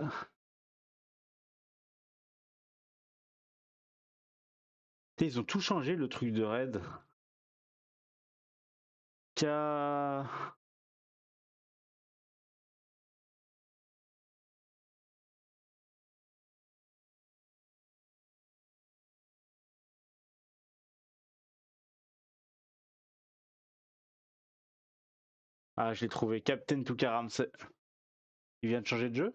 S2: Ils ont tout changé le truc de Red. K. Ah, je l'ai trouvé. Captain Toukaram. Il vient de changer de jeu?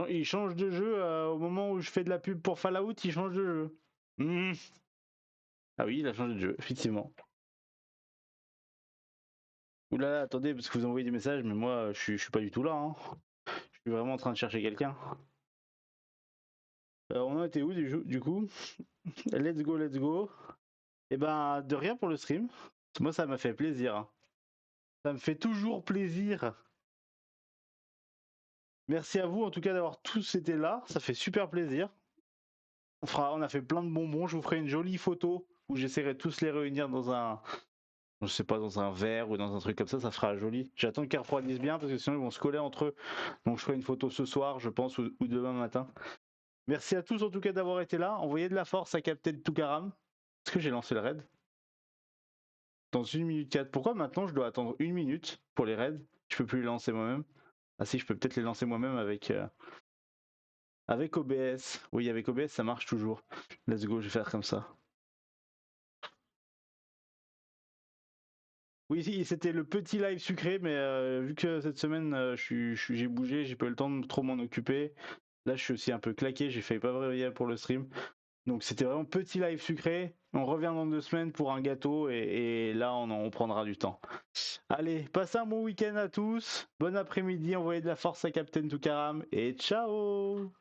S2: Il change de jeu au moment où je fais de la pub pour Fallout, il change de jeu. Mmh. Ah oui, il a changé de jeu, effectivement. Oulala, attendez, parce que vous envoyez des messages, mais moi, je suis pas du tout là. Hein. Je suis vraiment en train de chercher quelqu'un. On en était où du coup? Let's go, let's go. Et ben, de rien pour le stream. Moi, ça m'a fait plaisir. Hein. Ça me fait toujours plaisir. Merci à vous, en tout cas, d'avoir tous été là. Ça fait super plaisir. On a fait plein de bonbons. Je vous ferai une jolie photo où j'essaierai de tous les réunir dans un, je sais pas, dans un verre ou dans un truc comme ça fera joli. J'attends qu'ils refroidissent bien parce que sinon ils vont se coller entre eux. Donc je ferai une photo ce soir, je pense, ou demain matin. Merci à tous en tout cas d'avoir été là. Envoyez de la force à Captain Toukaram. Est-ce que j'ai lancé le raid? Dans 1 minute 4. Pourquoi maintenant je dois attendre 1 minute pour les raids? Je peux plus les lancer moi-même. Ah si, je peux peut-être les lancer moi-même avec OBS. Oui, avec OBS ça marche toujours. Let's go, je vais faire comme ça. Oui, c'était le petit live sucré, mais vu que cette semaine j'ai bougé, j'ai pas eu le temps de trop m'en occuper. Là, je suis aussi un peu claqué, j'ai failli pas me réveiller pour le stream. Donc c'était vraiment petit live sucré. On revient dans 2 semaines pour un gâteau et là, on prendra du temps. Allez, passez un bon week-end à tous. Bon après-midi, envoyez de la force à Captain Toukaram et ciao!